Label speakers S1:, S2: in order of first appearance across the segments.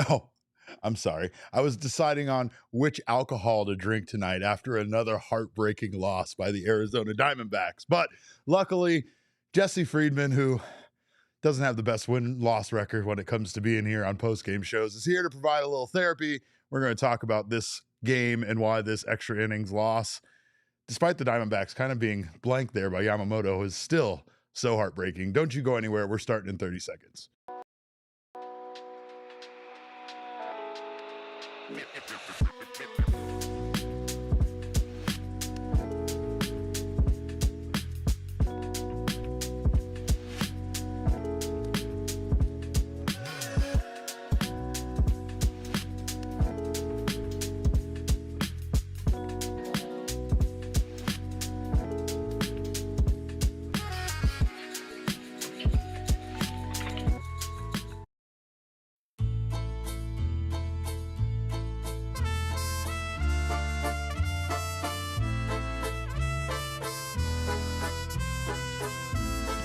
S1: Oh, I'm sorry. I was deciding on which alcohol to drink tonight after another heartbreaking loss by the Arizona Diamondbacks. But luckily, Jesse Friedman, who doesn't have the best win-loss record when it comes to being here on post-game shows, is here to provide a little therapy. We're going to talk about this game and why this extra innings loss, despite the Diamondbacks kind of being blanked there by Yamamoto, is still so heartbreaking. Don't you go anywhere. We're starting in 30 seconds.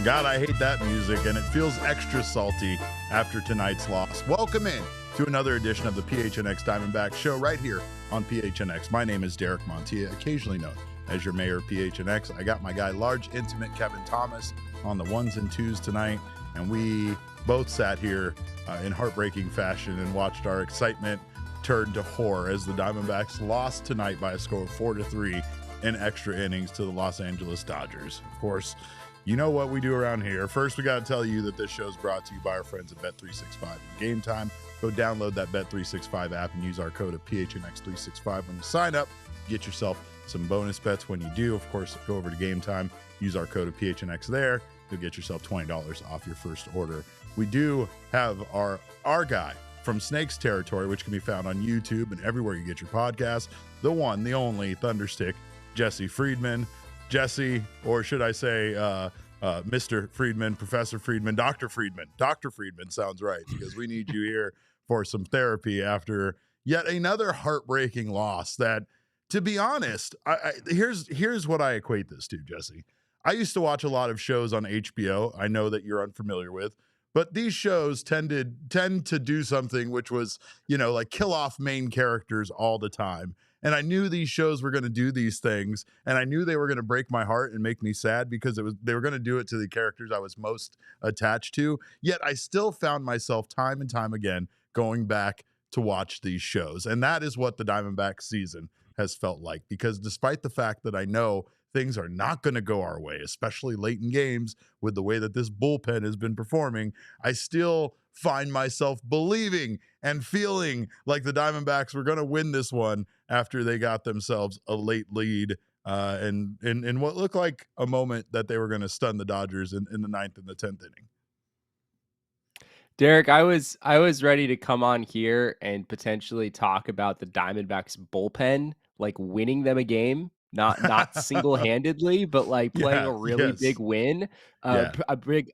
S1: God, I hate that music, and it feels extra salty after tonight's loss. Welcome in to another edition of the PHNX Diamondbacks show right here on PHNX. My name is Derek Montilla, occasionally known as your mayor of PHNX. I got my guy, large, intimate Kevin Thomas, on the ones and twos tonight, and we both sat here in heartbreaking fashion and watched our excitement turn to horror as the Diamondbacks lost tonight by a score of 4-3 in extra innings to the Los Angeles Dodgers. Of course, you know what we do around here. First, we got to tell you that this show is brought to you by our friends at Bet365 and Game Time. Go download that Bet365 app and use our code of PHNX365 when you sign up. Get yourself some bonus bets when you do. Of course, go over to Game Time, use our code of PHNX there. You'll get yourself $20 off your first order. We do have our guy from Snakes Territory, which can be found on YouTube and everywhere you get your podcasts. The one, the only Thunderstick, Jesse Friedman. Jesse, or should I say Mr. Friedman, Professor Friedman, Dr. Friedman. Dr. Friedman sounds right, because we need you here for some therapy after yet another heartbreaking loss that, to be honest, here's what I equate this to, Jesse. I used to watch a lot of shows on HBO. I know that you're unfamiliar with, but these shows tend to do something which was, like kill off main characters all the time. And I knew these shows were going to do these things, and I knew they were going to break my heart and make me sad because they were going to do it to the characters I was most attached to. Yet I still found myself time and time again going back to watch these shows. And that is what the Diamondbacks season has felt like, because despite the fact that I know things are not going to go our way, especially late in games with the way that this bullpen has been performing, I still find myself believing and feeling like the Diamondbacks were going to win this one after they got themselves a late lead and in what looked like a moment that they were going to stun the Dodgers in the 9th and the 10th inning.
S2: Derek, I was ready to come on here and potentially talk about the Diamondbacks bullpen, like winning them a game, not single-handedly, but like playing
S1: Yeah,
S2: a really big
S1: yes.
S2: win,
S1: Yeah.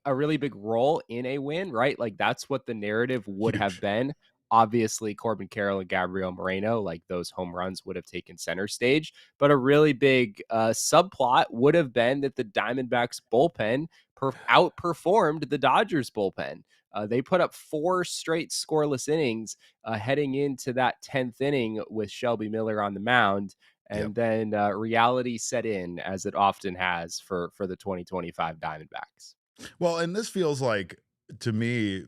S2: a really big role in a win, right? Like that's what the narrative would have
S1: Huge.
S2: been. Obviously, Corbin Carroll and Gabriel Moreno, like those home runs would have taken center stage, but a really big subplot would have been that the Diamondbacks bullpen outperformed the Dodgers bullpen. They put up 4 straight scoreless innings heading into that 10th inning with Shelby Miller on the mound.
S1: Yep.
S2: And then reality set in, as it often has for the 2025 Diamondbacks.
S1: Well, and this feels like, to me,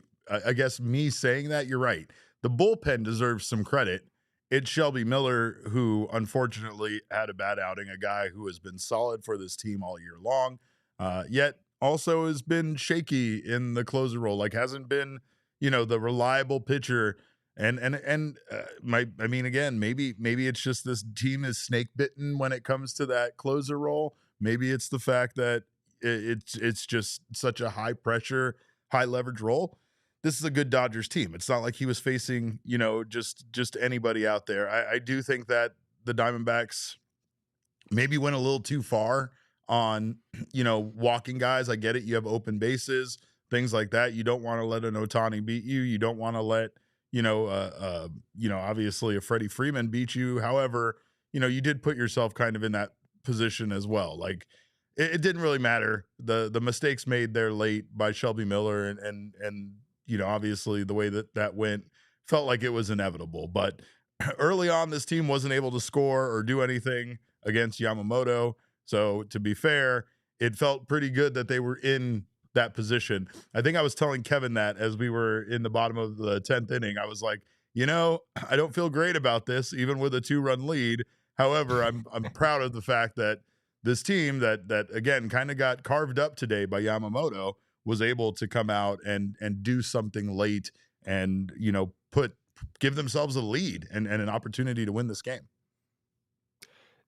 S1: I guess me saying that, you're right. The bullpen deserves some credit. It's Shelby Miller, who unfortunately had a bad outing, a guy who has been solid for this team all year long, yet also has been shaky in the closer role, like hasn't been, the reliable pitcher. I mean, again, maybe it's just this team is snake bitten when it comes to that closer role. Maybe it's the fact that it's just such a high pressure, high leverage role. This is a good Dodgers team. It's not like he was facing, just anybody out there. I do think that the Diamondbacks maybe went a little too far on, walking guys. I get it. You have open bases, things like that. You don't want to let an Otani beat you. You don't want to let, obviously a Freddie Freeman beat you. However, you did put yourself kind of in that position as well. Like it didn't really matter. The mistakes made there late by Shelby Miller and obviously the way that went felt like it was inevitable. But early on, this team wasn't able to score or do anything against Yamamoto. So to be fair, it felt pretty good that they were in that position. I think I was telling Kevin that as we were in the bottom of the 10th inning, I was like, I don't feel great about this, even with a 2-run lead. However, I'm proud of the fact that this team that again kind of got carved up today by Yamamoto was able to come out and do something late and give themselves a lead and an opportunity to win this game.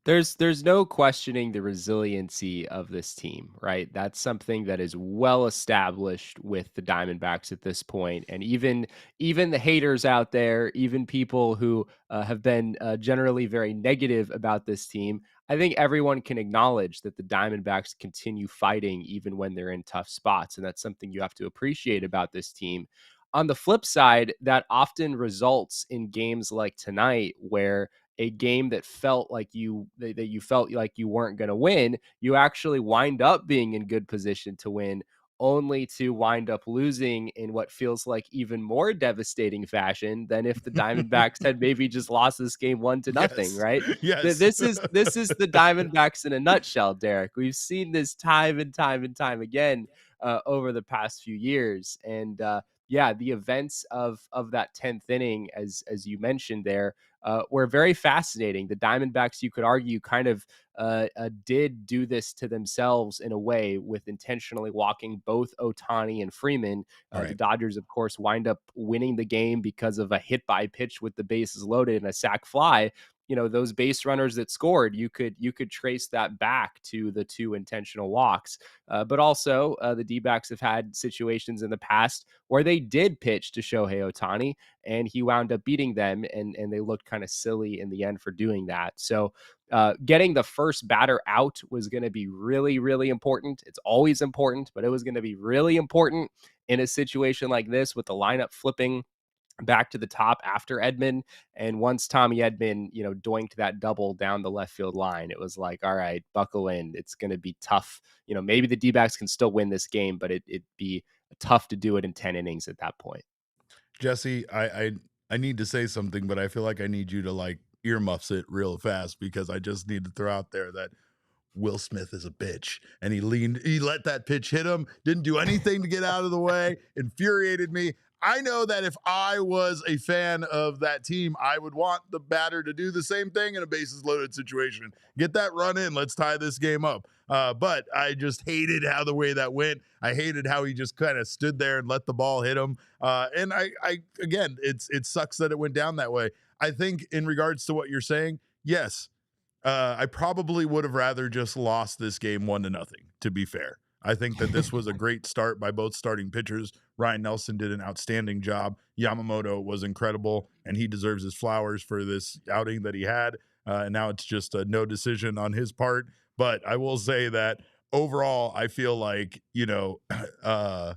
S2: There's no questioning the resiliency of this team, right? That's something that is well established with the Diamondbacks at this point, and even the haters out there, even people who have been generally very negative about this team, I think everyone can acknowledge that the Diamondbacks continue fighting even when they're in tough spots, and that's something you have to appreciate about this team. On the flip side, that often results in games like tonight where a game that felt like you felt like you weren't going to win, you actually wind up being in good position to win, only to wind up losing in what feels like even more devastating fashion than if the Diamondbacks had maybe just lost this game 1-0,
S1: Yes.
S2: right?
S1: Yes.
S2: This is the Diamondbacks in a nutshell, Derek. We've seen this time and time and time again over the past few years, and yeah, the events of that 10th inning, as you mentioned there, were very fascinating. The Diamondbacks, you could argue, kind of did do this to themselves in a way with intentionally walking both Ohtani and Freeman. The
S1: Right.
S2: Dodgers, of course, wind up winning the game because of a hit by pitch with the bases loaded and a sac fly. Those base runners that scored, you could trace that back to the 2 intentional walks. But also, the D-backs have had situations in the past where they did pitch to Shohei Ohtani, and he wound up beating them, and they looked kind of silly in the end for doing that. So getting the first batter out was going to be really, really important. It's always important, but it was going to be really important in a situation like this with the lineup flipping back to the top after Edman. And once Tommy Edman, doinked that double down the left field line, it was like, all right, buckle in. It's going to be tough. Maybe the D-backs can still win this game, but it'd be tough to do it in 10 innings at that point.
S1: Jesse, I need to say something, but I feel like I need you to like earmuffs it real fast because I just need to throw out there that Will Smith is a bitch. And he let that pitch hit him, didn't do anything to get out of the way, infuriated me. I know that if I was a fan of that team, I would want the batter to do the same thing in a bases loaded situation. Get that run in. Let's tie this game up. But I just hated how the way that went. I hated how he just kind of stood there and let the ball hit him. And I again, it sucks that it went down that way. I think in regards to what you're saying, yes, I probably would have rather just lost this game 1-0, to be fair. I think that this was a great start by both starting pitchers. Ryne Nelson did an outstanding job. Yamamoto was incredible, and he deserves his flowers for this outing that he had. And now it's just a no decision on his part. But I will say that overall, I feel like, the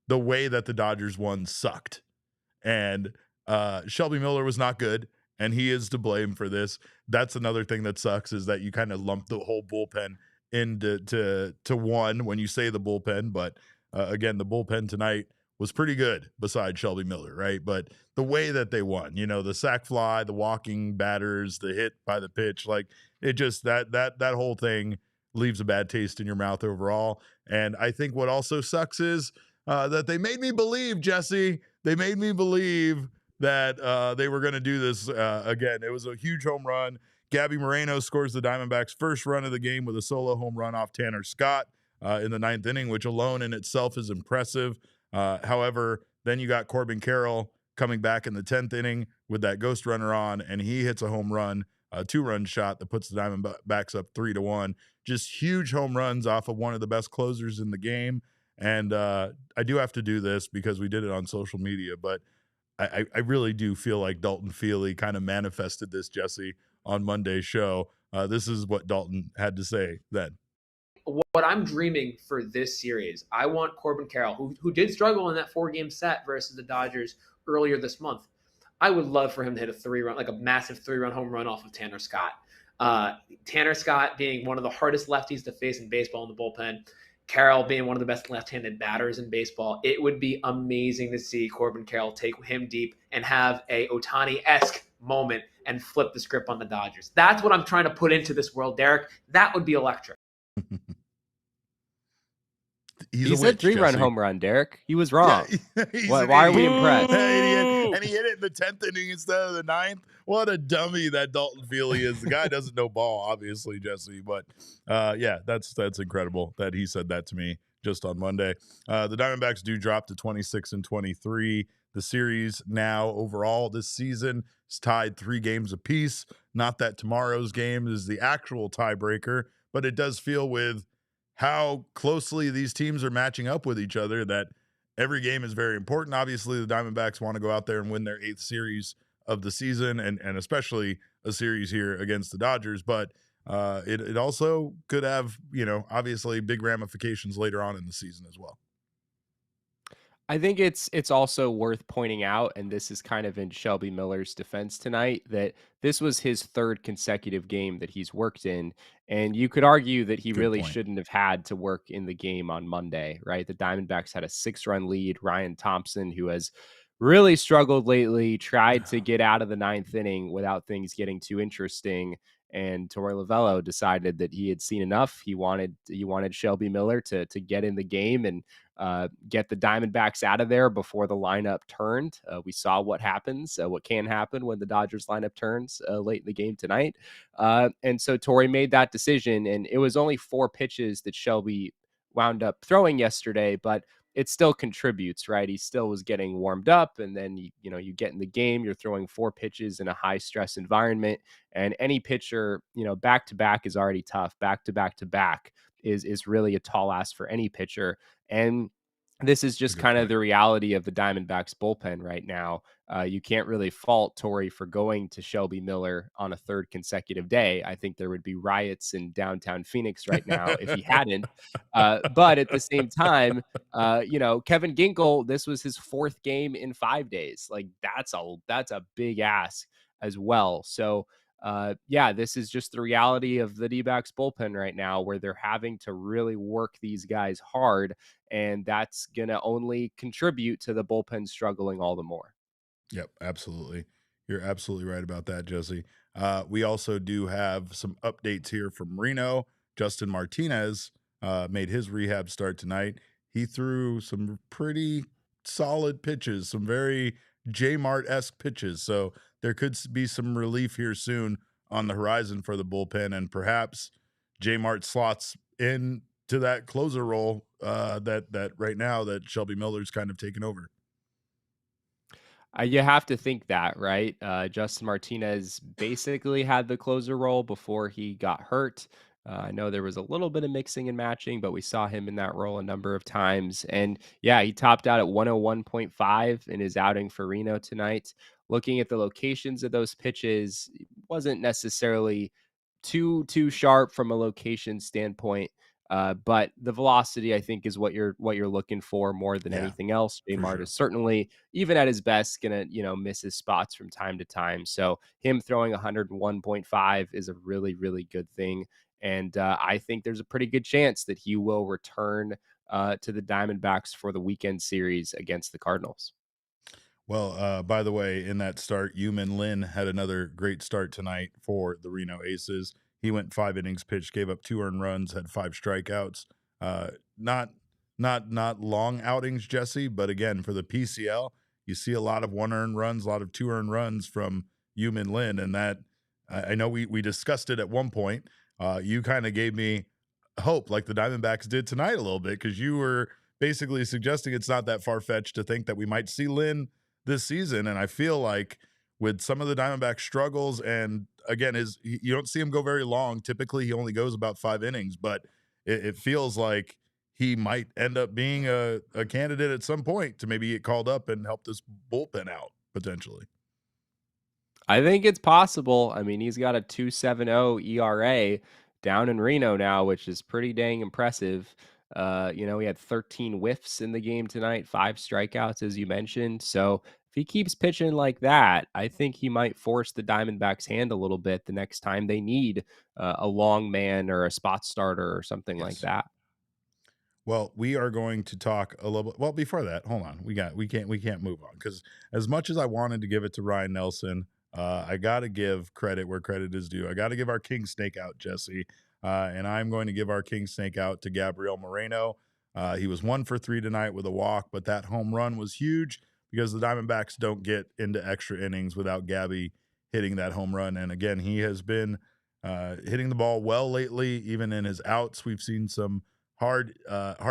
S1: way that the Dodgers won sucked. And Shelby Miller was not good, and he is to blame for this. That's another thing that sucks is that you kind of lump the whole bullpen into to one when you say the bullpen. But again, the bullpen tonight was pretty good besides Shelby Miller, right? But the way that they won, the sac fly, the walking batters, the hit by the pitch, like it just that whole thing leaves a bad taste in your mouth overall. And I think what also sucks is that they made me believe, Jesse. They made me believe that they were going to do this again. It was a huge home run. Gabby Moreno scores the Diamondbacks' first run of the game with a solo home run off Tanner Scott in the 9th inning, which alone in itself is impressive. However, then you got Corbin Carroll coming back in the 10th inning with that ghost runner on, and he hits a home run, a 2-run shot that puts the Diamondbacks up 3-1. Just huge home runs off of one of the best closers in the game. And I do have to do this because we did it on social media, but I really do feel like Dalton Feely kind of manifested this, Jesse, on Monday's show. This is what Dalton had to say then.
S3: What I'm dreaming for this series, I want Corbin Carroll, who did struggle in that 4-game set versus the Dodgers earlier this month. I would love for him to hit a 3-run, like a massive 3-run home run off of Tanner Scott. Tanner Scott being one of the hardest lefties to face in baseball in the bullpen. Carroll being one of the best left-handed batters in baseball, it would be amazing to see Corbin Carroll take him deep and have a Ohtani-esque moment and flip the script on the Dodgers. That's what I'm trying to put into this world, Derek. That would be electric.
S2: He said 3-run home run, Derek. He was wrong.
S1: Yeah,
S2: why are we impressed?
S1: And he hit it in the 10th inning instead of the 9th. What a dummy that Dalton Feely is. The guy doesn't know ball, obviously, Jesse. But yeah, that's incredible that he said that to me just on Monday. The Diamondbacks do drop to 26-23. The series now overall this season is tied 3 games apiece. Not that tomorrow's game is the actual tiebreaker, but it does feel with how closely these teams are matching up with each other that every game is very important. Obviously, the Diamondbacks want to go out there and win their 8th series of the season, and especially a series here against the Dodgers. But it also could have, obviously big ramifications later on in the season as well.
S2: I think it's also worth pointing out, and this is kind of in Shelby Miller's defense tonight, that this was his 3rd consecutive game that he's worked in. And you could argue that he really shouldn't have had to work in the game on Monday, right? The Diamondbacks had a 6-run lead. Ryan Thompson, who has really struggled lately, tried to get out of the 9th inning without things getting too interesting. And Torey Lovullo decided that he had seen enough. He wanted Shelby Miller to get in the game and get the Diamondbacks out of there before the lineup turned. We saw what happens, what can happen when the Dodgers lineup turns late in the game tonight. And so Torey made that decision, and it was only 4 pitches that Shelby wound up throwing yesterday, but it still contributes, right? He still was getting warmed up, and then you get in the game, you're throwing 4 pitches in a high stress environment, and any pitcher, back to back is already tough. Back to back is really a tall ask for any pitcher. And this is just kind of the reality of the Diamondbacks bullpen right now. You can't really fault Torey for going to Shelby Miller on a 3rd consecutive day. I think there would be riots in downtown Phoenix right now if he hadn't. But at the same time, Kevin Ginkel, this was his 4th game in 5 days. Like that's a big ask as well. So this is just the reality of the Dbacks bullpen right now, where they're having to really work these guys hard, and that's going to only contribute to the bullpen struggling all the more.
S1: Yep, absolutely. You're absolutely right about that, Jesse. We also do have some updates here from Reno. Justin Martinez made his rehab start tonight. He threw some pretty solid pitches, some very J-Mart-esque pitches. So there could be some relief here soon on the horizon for the bullpen, and perhaps J-Mart slots in to that closer role that right now that Shelby Miller's kind of taken over.
S2: You have to think that, right? Justin Martinez basically had the closer role before he got hurt. I know there was a little bit of mixing and matching, but we saw him in that role a number of times. And yeah, he topped out at 101.5 in his outing for Reno tonight. Looking at the locations of those pitches, it wasn't necessarily too sharp from a location standpoint. But the velocity, I think, is what you're looking for more than anything else. J-Mart is certainly, even at his best, gonna miss his spots from time to time. So him throwing 101.5 is a really, really good thing, and I think there's a pretty good chance that he will return to the Diamondbacks for the weekend series against the Cardinals.
S1: Well, by the way, in that start, Yumin Lin had another great start tonight for the Reno Aces. He went 5 innings pitched, gave up 2 earned runs, had 5 strikeouts. Not long outings, Jesse, but again, for the PCL, you see a lot of 1 earned runs, a lot of 2 earned runs from Yumin Lin, and that I know we discussed it at one point. You kind of gave me hope, like the Diamondbacks did tonight a little bit, because you were basically suggesting it's not that far-fetched to think that we might see Lin this season, and I feel like with some of the Diamondback struggles, and again, you don't see him go very long. Typically, he only goes about 5 innings, but it feels like he might end up being a candidate at some point to maybe get called up and help this bullpen out potentially.
S2: I think it's possible. I mean, he's got a 2.70 ERA down in Reno now, which is pretty dang impressive. He had 13 whiffs in the game tonight, 5 strikeouts, as you mentioned. So if he keeps pitching like that, I think he might force the Diamondbacks' hand a little bit the next time they need a long man or a spot starter or something like that.
S1: Well, we are going to talk a little bit. Well, before that, hold on. We can't move on because as much as I wanted to give it to Ryne Nelson, I got to give credit where credit is due. I got to give our king snake out, Jesse, and I'm going to give our king snake out to Gabriel Moreno. He was 1 for 3 tonight with a walk, but that home run was huge because the Diamondbacks don't get into extra innings without Gabby hitting that home run. And again, he has been hitting the ball well lately. Even in his outs, we've seen some hard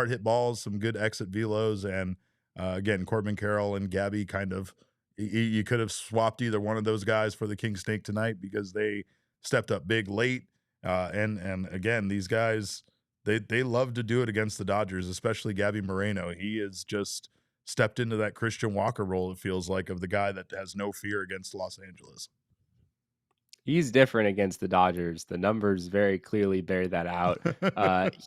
S1: hit balls, some good exit velos, and again, Corbin Carroll and Gabby kind of you could have swapped either one of those guys for the King Snake tonight because they stepped up big late. And again, these guys they love to do it against the Dodgers, especially Gabby Moreno. He has just stepped into that Christian Walker role, it feels like, of the guy that has no fear against Los Angeles.
S2: He's different against the Dodgers. The numbers very clearly bear that out.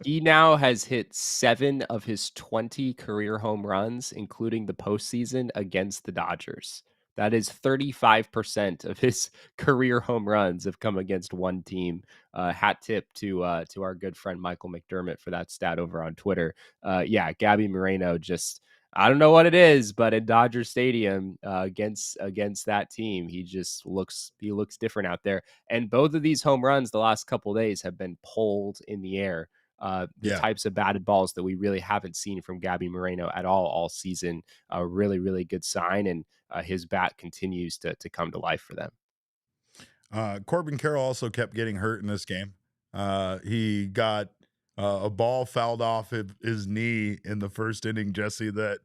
S2: He now has hit 7 of his 20 career home runs, including the postseason, against the Dodgers. That is 35% of his career home runs have come against one team. Hat tip to our good friend Michael McDermott for that stat over on Twitter. Yeah, Gabby Moreno just, I don't know what it is, but in Dodger Stadium against that team, he looks different out there. And both of these home runs the last couple of days have been pulled in the air. The types of batted balls that we really haven't seen from Gabby Moreno at all season. A really, really good sign, and his bat continues to come to life for them.
S1: Corbin Carroll also kept getting hurt in this game. He got a ball fouled off his knee in the first inning, Jesse, that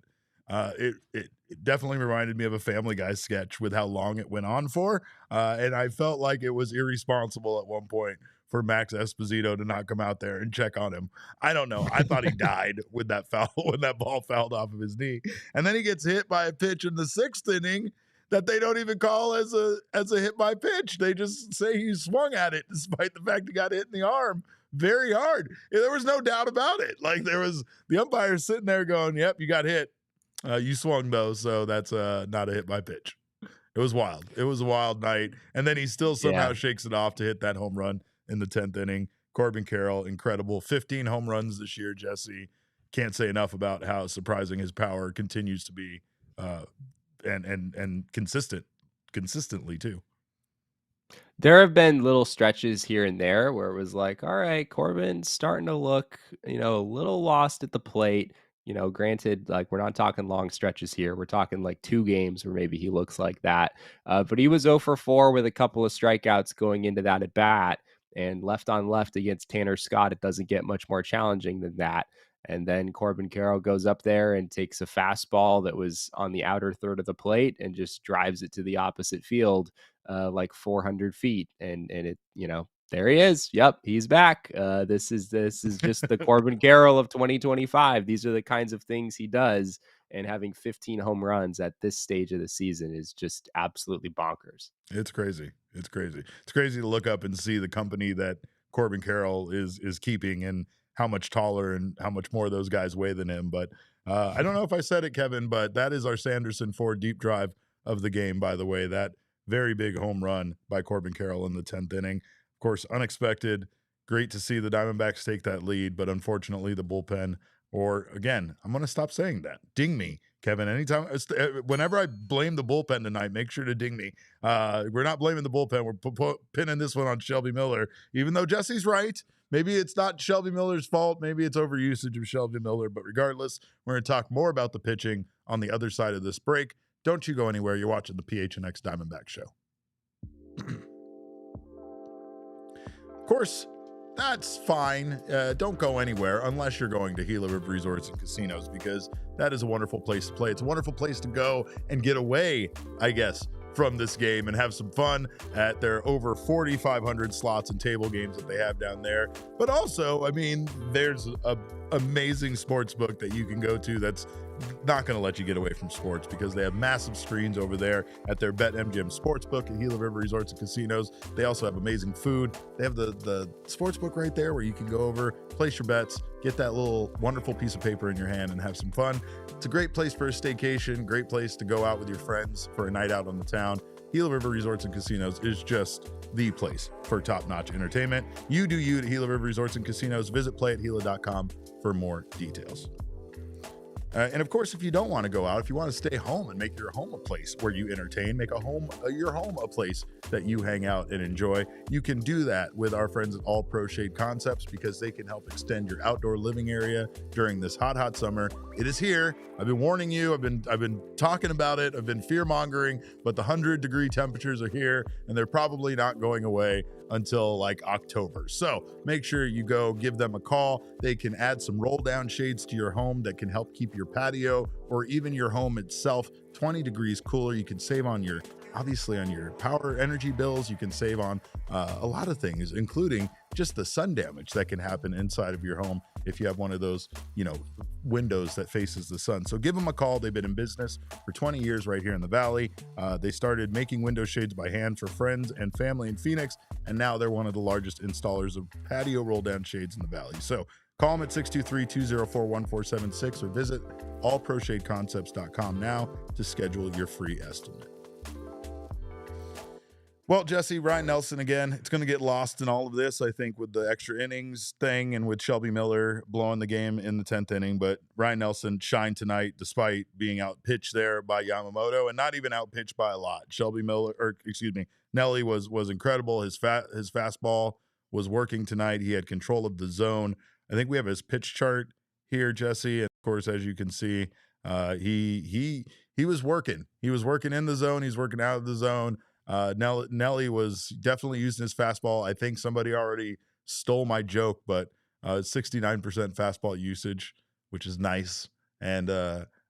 S1: it definitely reminded me of a Family Guy sketch with how long it went on for. And I felt like it was irresponsible at one point for Max Esposito to not come out there and check on him. I don't know. I thought he died with that foul when that ball fouled off of his knee. And then he gets hit by a pitch in the 6th inning that they don't even call as a hit by pitch. They just say he swung at it despite the fact he got hit in the arm very hard. There was no doubt about it. Like, there was the umpire sitting there going, yep, you got hit. You swung though, so that's not a hit by pitch. It was wild. It was a wild night. And then he still somehow shakes it off to hit that home run in the 10th inning. Corbin Carroll, incredible. 15 home runs this year, Jesse. Can't say enough about how surprising his power continues to be, and consistently too.
S2: There have been little stretches here and there where it was like, all right, Corbin's starting to look, a little lost at the plate. Granted, like, we're not talking long stretches here. We're talking like 2 games where maybe he looks like that. But he was 0 for 4 with a couple of strikeouts going into that at bat, and left on left against Tanner Scott. It doesn't get much more challenging than that. And then Corbin Carroll goes up there and takes a fastball that was on the outer third of the plate and just drives it to the opposite field, like 400 feet. And it, there he is. Yep, he's back. This is just the Corbin Carroll of 2025. These are the kinds of things he does. And having 15 home runs at this stage of the season is just absolutely bonkers.
S1: It's crazy. It's crazy. It's crazy to look up and see the company that Corbin Carroll is keeping and how much taller and how much more those guys weigh than him. But I don't know if I said it, Kevin, but that is our Sanderson Ford deep drive of the game, by the way. That very big home run by Corbin Carroll in the 10th inning. Of course, unexpected. Great to see the Diamondbacks take that lead, but unfortunately the bullpen, or again, I'm going to stop saying that. Ding me, Kevin. Anytime, whenever I blame the bullpen tonight, make sure to ding me. We're not blaming the bullpen. We're pinning this one on Shelby Miller, even though Jesse's right. Maybe it's not Shelby Miller's fault. Maybe it's overusage of Shelby Miller. But regardless, we're going to talk more about the pitching on the other side of this break. Don't you go anywhere. You're watching the PHNX Diamondback Show. Of course, that's fine. Don't go anywhere unless you're going to Gila River Resorts and Casinos, because that is a wonderful place to play. It's a wonderful place to go and get away, I guess, from this game and have some fun at their over 4,500 slots and table games that they have down there. But also, I mean, there's a amazing sports book that you can go to that's not going to let you get away from sports, because they have massive screens over there at their BetMGM Sportsbook at Gila River Resorts and Casinos. They also have amazing food. They have the sportsbook right there where you can go over, place your bets, get that little wonderful piece of paper in your hand and have some fun. It's a great place for a staycation, great place to go out with your friends for a night out on the town. Gila River Resorts and Casinos is just the place for top-notch entertainment. You do you at Gila River Resorts and Casinos. Visit playatgila.com for more details. And of course, if you don't want to go out, if you want to stay home and make your home a place where you entertain, make your home a place that you hang out and enjoy, you can do that with our friends at All Pro Shade Concepts, because they can help extend your outdoor living area during this hot summer. It is here. I've been warning you. I've been talking about it. I've been fear mongering, but the 100-degree temperatures are here, and they're probably not going away until like October. So make sure you go give them a call. They can add some roll down shades to your home that can help keep your patio or even your home itself 20 degrees cooler. You can save on your power energy bills. You can save on a lot of things, including just the sun damage that can happen inside of your home if you have one of those, windows that faces the sun. So give them a call. They've been in business for 20 years right here in the Valley. They started making window shades by hand for friends and family in Phoenix, and now they're one of the largest installers of patio roll down shades in the Valley. So call them at 623-204-1476 or visit allproshadeconcepts.com now to schedule your free estimate. Well, Jesse, Ryne Nelson again. It's going to get lost in all of this, I think, with the extra innings thing and with Shelby Miller blowing the game in the 10th inning. But Ryne Nelson shined tonight despite being outpitched there by Yamamoto, and not even outpitched by a lot. Nelly was incredible. His fastball was working tonight. He had control of the zone. I think we have his pitch chart here, Jesse. And of course, as you can see, he was working. He was working in the zone. He's working out of the zone. Nelly was definitely using his fastball. I think somebody already stole my joke, but 69% fastball usage, which is nice. And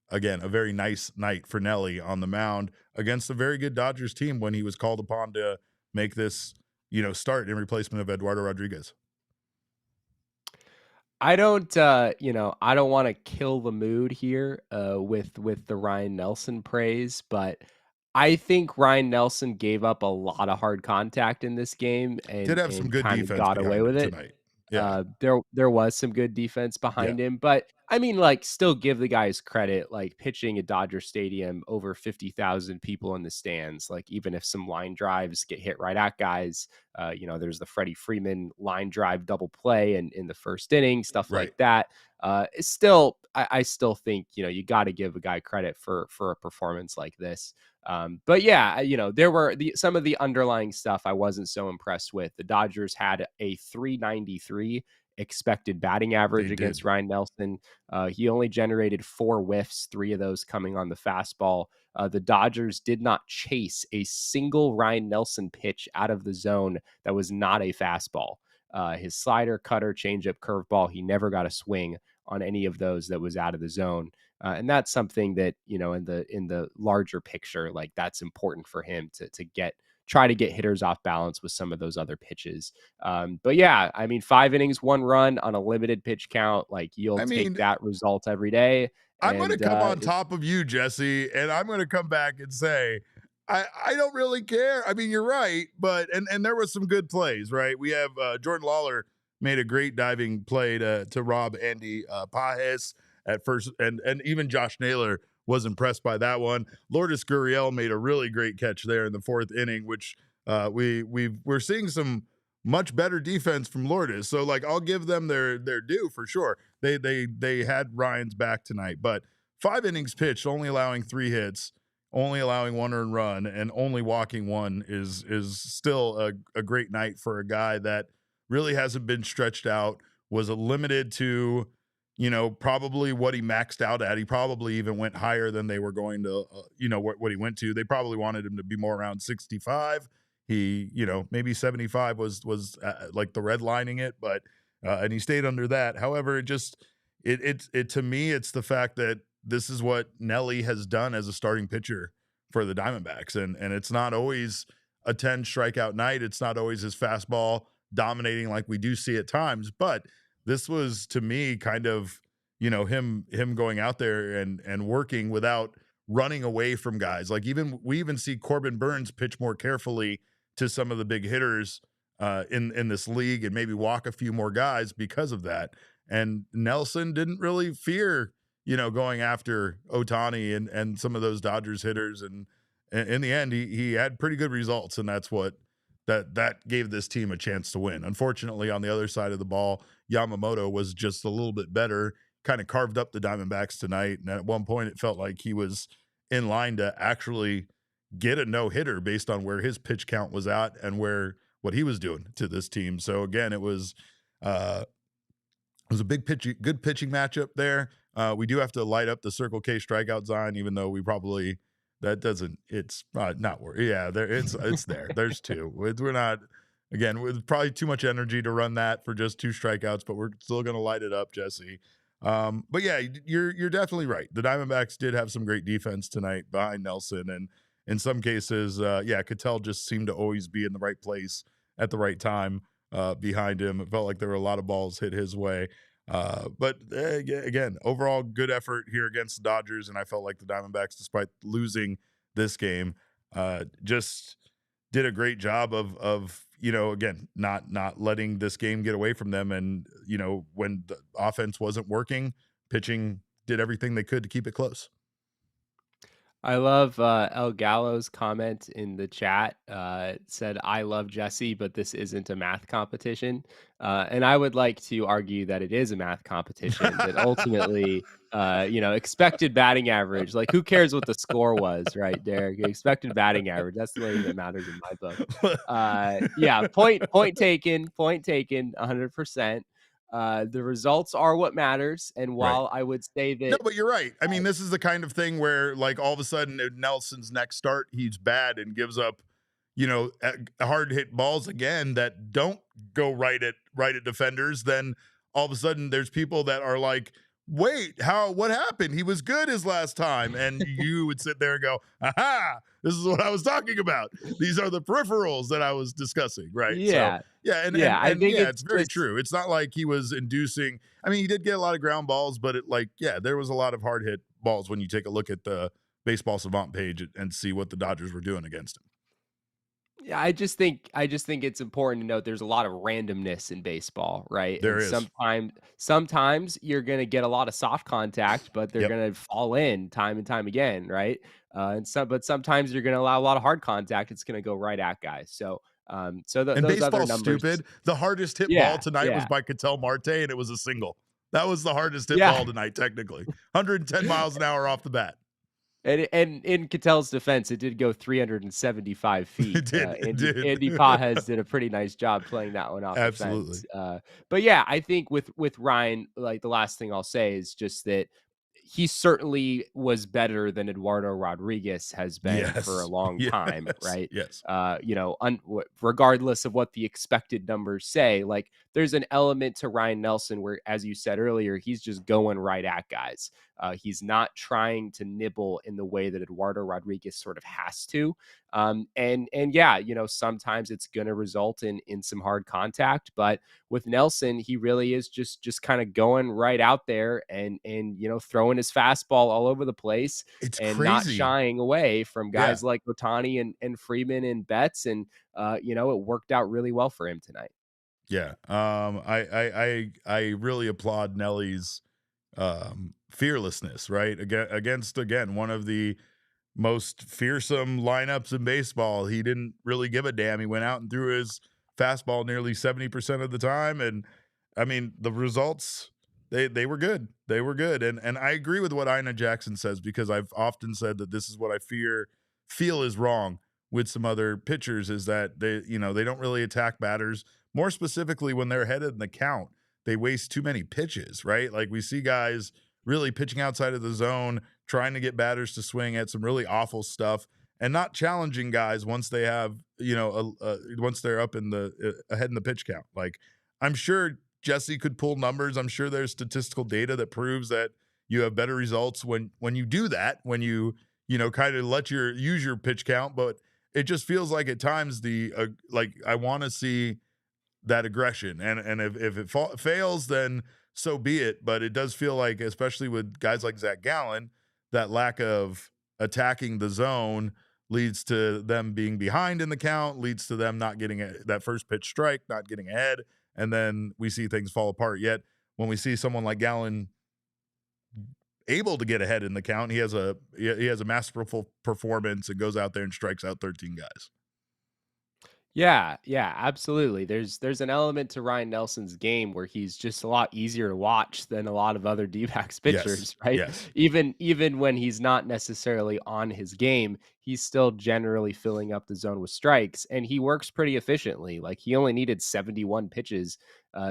S1: again, a very nice night for Nelly on the mound against a very good Dodgers team when he was called upon to make this, start in replacement of Eduardo Rodriguez.
S2: I don't want to kill the mood here with the Ryne Nelson praise, but I think Ryne Nelson gave up a lot of hard contact in this game and
S1: did have some good
S2: kind
S1: defense
S2: of got away with it
S1: tonight. Yeah.
S2: There was some good defense behind him, but I mean, still give the guys credit, pitching at Dodger Stadium, over 50,000 people in the stands. Even if some line drives get hit right at guys, there's the Freddie Friedman line drive double play in the first inning, stuff like that. It's still, I still think, you got to give a guy credit for a performance like this. But yeah, there were some of the underlying stuff I wasn't so impressed with. The Dodgers had a 393 expected batting average against Ryne Nelson. He only generated 4 whiffs, 3 of those coming on the fastball. The Dodgers did not chase a single Ryne Nelson pitch out of the zone that was not a fastball. His slider, cutter, changeup, curveball, he never got a swing on any of those that was out of the zone. And that's something that, in the larger picture, that's important for him to try to get hitters off balance with some of those other pitches. But yeah, I mean, 5 innings, 1 run on a limited pitch count, you'll take that result every day.
S1: I'm going to come on top of you, Jesse, and I'm going to come back and say, I don't really care. I mean, you're right, but and there was some good plays, right? We have Jordan Lawlar made a great diving play to rob Andy Pajes at first, and even Josh Naylor was impressed by that one. Lourdes Gurriel made a really great catch there in the 4th inning, which we're seeing some much better defense from Lourdes. So I'll give them their due for sure. They had Ryan's back tonight, but 5 innings pitched, only allowing 3 hits, only allowing 1 earned run, and only walking 1 is still a great night for a guy that really hasn't been stretched out, was limited to, probably what he maxed out at. He probably even went higher than they were going to, what he went to. They probably wanted him to be more around 65. He, maybe 75 was the redlining it, but, and he stayed under that. However, it to me, it's the fact that this is what Nelly has done as a starting pitcher for the Diamondbacks. And it's not always a 10 strikeout night. It's not always his fastball dominating like we do see at times, but this was, to me, kind of, him going out there and working without running away from guys. We even see Corbin Burns pitch more carefully to some of the big hitters in this league and maybe walk a few more guys because of that. And Nelson didn't really fear, going after Ohtani and some of those Dodgers hitters in the end, he had pretty good results, and that's what that gave this team a chance to win. Unfortunately, on the other side of the ball, Yamamoto was just a little bit better, kind of carved up the Diamondbacks tonight. And at one point, it felt like he was in line to actually get a no-hitter based on where his pitch count was at and what he was doing to this team. So again, it was a good pitching matchup there. We do have to light up the Circle K strikeout sign, even though we probably it's not worth. Yeah, it's there. There's two. We're not, again, with probably too much energy to run that for just 2 strikeouts, but we're still going to light it up, Jesse. But yeah, you're definitely right. The Diamondbacks did have some great defense tonight behind Nelson, and in some cases, Cattell just seemed to always be in the right place at the right time behind him. It felt like there were a lot of balls hit his way. But again, overall good effort here against the Dodgers, and I felt like the Diamondbacks, despite losing this game, just did a great job of again, not letting this game get away from them. And when the offense wasn't working, pitching did everything they could to keep it close.
S2: I love El Gallo's comment in the chat. Said, "I love Jesse, but this isn't a math competition." And I would like to argue that it is a math competition. That ultimately, expected batting average. Like, who cares what the score was, right, Derek? Expected batting average. That's the only thing that matters in my book. Point taken. 100%. The results are what matters. And while I would say that,
S1: no, but you're right. I mean, this is the kind of thing where, like, all of a sudden Nelson's next start, he's bad and gives up, hard hit balls again that don't go right at defenders. Then all of a sudden there's people that are like, wait, what happened? He was good his last time. And you would sit there and go, aha, this is what I was talking about. These are the peripherals that I was discussing. Right.
S2: Yeah.
S1: So, yeah. And
S2: I think
S1: it's very true. It's not like he was inducing. I mean, he did get a lot of ground balls, but there was a lot of hard hit balls when you take a look at the Baseball Savant page and see what the Dodgers were doing against him.
S2: Yeah, I just think it's important to note there's a lot of randomness in baseball, right?
S1: There is.
S2: Sometimes you're going to get a lot of soft contact, but they're going to fall in time and time again, right? But sometimes you're going to allow a lot of hard contact. It's going to go right at guys. So those
S1: baseball's
S2: other numbers,
S1: stupid. The hardest hit ball tonight was by Ketel Marte, and it was a single. That was the hardest hit ball tonight, technically. 110 miles an hour off the bat.
S2: And in Ketel's defense, it did go 375 feet.
S1: It did.
S2: Andy Pajes did a pretty nice job playing that one off.
S1: Absolutely.
S2: The fence. But yeah, I think with Ryne, like, the last thing I'll say is just that he certainly was better than Eduardo Rodriguez has been for a long time, right?
S1: Yes.
S2: Regardless of what the expected numbers say, like, there's an element to Ryne Nelson where, as you said earlier, he's just going right at guys. He's not trying to nibble in the way that Eduardo Rodriguez sort of has to. Sometimes it's going to result in some hard contact, but with Nelson, he really is just kind of going right out there and throwing his fastball all over the place.
S1: It's
S2: and
S1: crazy.
S2: Not shying away from guys like Ohtani and Friedman and Betts. And, it worked out really well for him tonight.
S1: Yeah. I really applaud Nelly's fearlessness, right? Against one of the most fearsome lineups in baseball. He didn't really give a damn. He went out and threw his fastball nearly 70% of the time. And I mean, the results, they were good. They were good. And I agree with what Ina Jackson says, because I've often said that this is what I feel is wrong with some other pitchers, is that they don't really attack batters. More specifically, when they're ahead in the count, they waste too many pitches, right? Like, we see guys really pitching outside of the zone, trying to get batters to swing at some really awful stuff, and not challenging guys once they have, once they're up in the ahead in the pitch count. Like, I'm sure Jesse could pull numbers. I'm sure there's statistical data that proves that you have better results when you do that, when you kind of use your pitch count. But it just feels like at times I want to see that aggression, and if it fails, then so be it. But it does feel like, especially with guys like Zach Gallen, that lack of attacking the zone leads to them being behind in the count, leads to them not getting that first pitch strike, not getting ahead, and then we see things fall apart. Yet when we see someone like Gallen able to get ahead in the count, he has a masterful performance and goes out there and strikes out 13 guys.
S2: Yeah, yeah, absolutely. There's an element to Ryne Nelson's game where he's just a lot easier to watch than a lot of other D-backs
S1: Yes.
S2: pitchers, right?
S1: Yes.
S2: Even when he's not necessarily on his game, he's still generally filling up the zone with strikes, and he works pretty efficiently. Like he only needed 71 pitches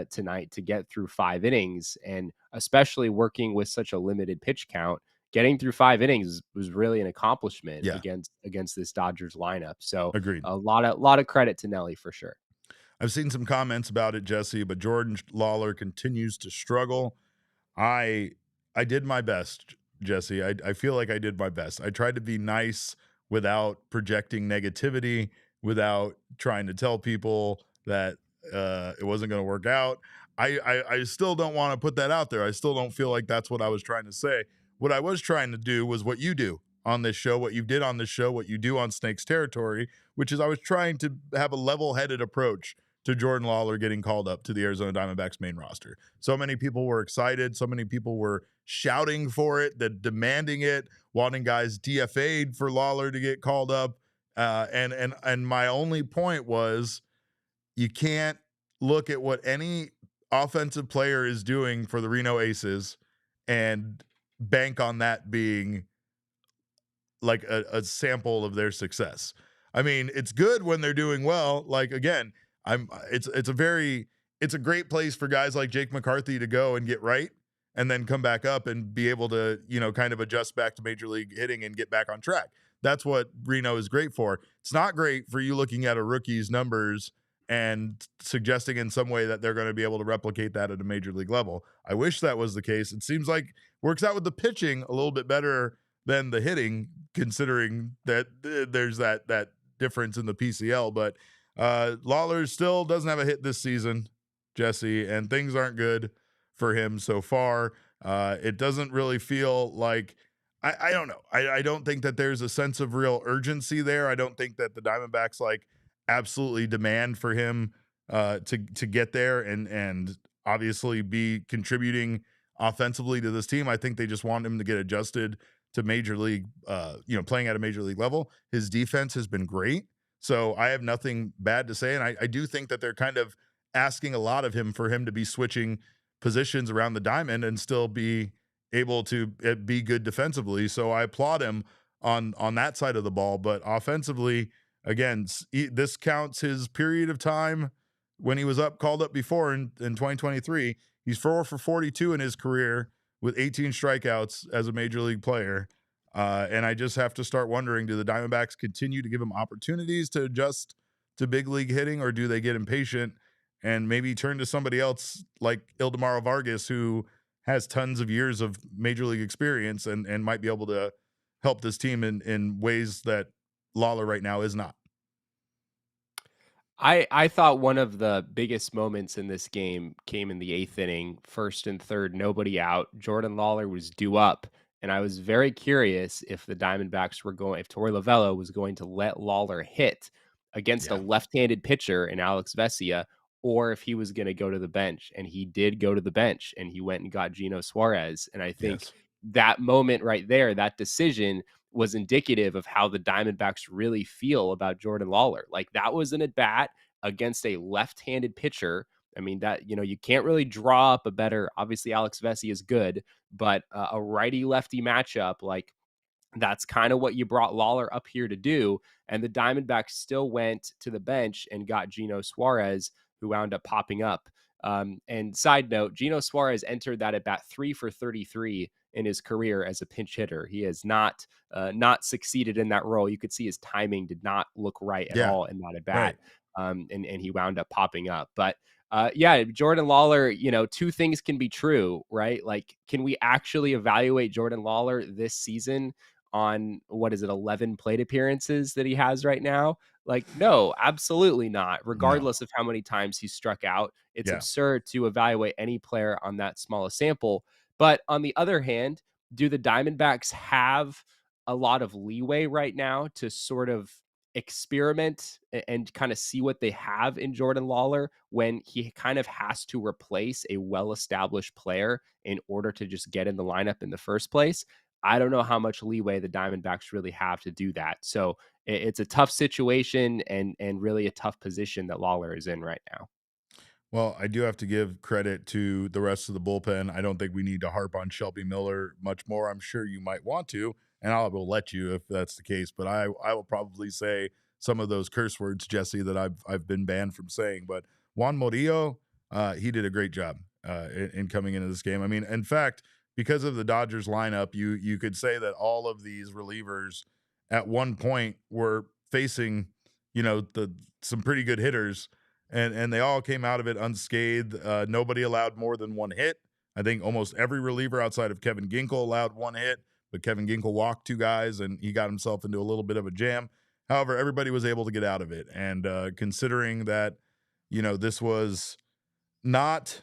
S2: tonight to get through 5 innings, and especially working with such a limited pitch count, getting through 5 innings was really an accomplishment
S1: Yeah.
S2: against this Dodgers lineup. So
S1: Agreed.
S2: a lot of credit to Nelly for sure.
S1: I've seen some comments about it, Jesse, but Jordan Lawlar continues to struggle. I did my best, Jesse. I feel like I did my best. I tried to be nice without projecting negativity, without trying to tell people that it wasn't going to work out. I still don't want to put that out there. I still don't feel like that's what I was trying to say. What I was trying to do was what you do on this show, what you did on this show, what you do on Snakes Territory, which is I was trying to have a level-headed approach to Jordan Lawlar getting called up to the Arizona Diamondbacks main roster. So many people were excited. So many people were shouting for it, demanding it, wanting guys DFA'd for Lawlar to get called up. And my only point was you can't look at what any offensive player is doing for the Reno Aces and bank on that being like a sample of their success. I mean, it's good when they're doing well. Like again, it's a great place for guys like Jake McCarthy to go and get right and then come back up and be able to, kind of adjust back to major league hitting and get back on track. That's what Reno is great for. It's not great for you looking at a rookie's numbers and suggesting in some way that they're going to be able to replicate that at a major league level. I wish that was the case. It seems like works out with the pitching a little bit better than the hitting, considering that there's that difference in the PCL. But Lawlar still doesn't have a hit this season, Jesse, and things aren't good for him so far. It doesn't really feel like I don't know. I don't think that there's a sense of real urgency there. I don't think that the Diamondbacks like absolutely demand for him to get there and obviously be contributing offensively to this team. I think they just want him to get adjusted to major league, playing at a major league level. His defense has been great. So I have nothing bad to say. And I do think that they're kind of asking a lot of him for him to be switching positions around the diamond and still be able to be good defensively. So I applaud him on that side of the ball. But offensively, again, this counts his period of time when he was called up before in 2023. He's 4 for 42 in his career with 18 strikeouts as a major league player. And I just have to start wondering, do the Diamondbacks continue to give him opportunities to adjust to big league hitting, or do they get impatient and maybe turn to somebody else like Ildemaro Vargas, who has tons of years of major league experience and might be able to help this team in ways that Lawlar right now is not?
S2: I thought one of the biggest moments in this game came in the 8th inning, first and third, nobody out. Jordan Lawlar was due up, and I was very curious if the Diamondbacks if Torey Lovullo was going to let Lawlar hit against a
S1: Yeah.
S2: left-handed pitcher in Alex Vesia, or if he was going to go to the bench. And he did go to the bench, and he went and got Gino Suarez. And I think
S1: Yes.
S2: that moment right there, that decision was indicative of how the Diamondbacks really feel about Jordan Lawlar. Like that was an at bat against a left-handed pitcher. I mean, that, you can't really draw up a better, obviously Alex Vesia is good, but a righty lefty matchup, like that's kind of what you brought Lawlar up here to do. And the Diamondbacks still went to the bench and got Gino Suarez, who wound up popping up. And side note, Gino Suarez entered that at bat 3 for 33 in his career as a pinch hitter. He has not succeeded in that role. You could see his timing did not look right at
S1: Yeah.
S2: all in that at bat.
S1: Right.
S2: And he wound up popping up. But yeah, Jordan Lawlar, two things can be true, right? Like, can we actually evaluate Jordan Lawlar this season on 11 plate appearances that he has right now? Like, no, absolutely not.
S1: No.
S2: Regardless of how many times he's struck out, it's
S1: Yeah.
S2: absurd to evaluate any player on that small a sample. But on the other hand, do the Diamondbacks have a lot of leeway right now to sort of experiment and kind of see what they have in Jordan Lawlar when he kind of has to replace a well-established player in order to just get in the lineup in the first place. I don't know how much leeway the Diamondbacks really have to do that. So it's a tough situation and really a tough position that Lawlar is in right now.
S1: Well, I do have to give credit to the rest of the bullpen. I don't think we need to harp on Shelby Miller much more. I'm sure you might want to, and I will let you if that's the case. But I will probably say some of those curse words, Jesse, that I've been banned from saying. But Juan Morillo, he did a great job in coming into this game. I mean, in fact, because of the Dodgers lineup, you could say that all of these relievers at one point were facing, some pretty good hitters. And they all came out of it unscathed. Nobody allowed more than one hit. I think almost every reliever outside of Kevin Ginkel allowed one hit, but Kevin Ginkel walked 2 guys, and he got himself into a little bit of a jam. However, everybody was able to get out of it. And considering that, this was not,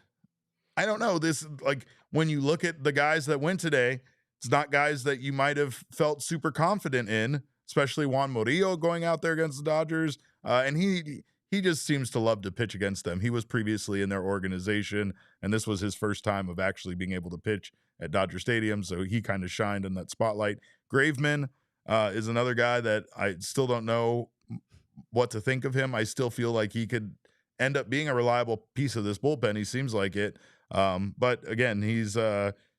S1: I don't know, this, like, when you look at the guys that went today, it's not guys that you might have felt super confident in, especially Juan Morillo going out there against the Dodgers. And he just seems to love to pitch against them. He was previously in their organization, and this was his first time of actually being able to pitch at Dodger Stadium, so he kind of shined in that spotlight. Graveman is another guy that I still don't know what to think of him. I still feel like he could end up being a reliable piece of this bullpen. He seems like it. But again, he's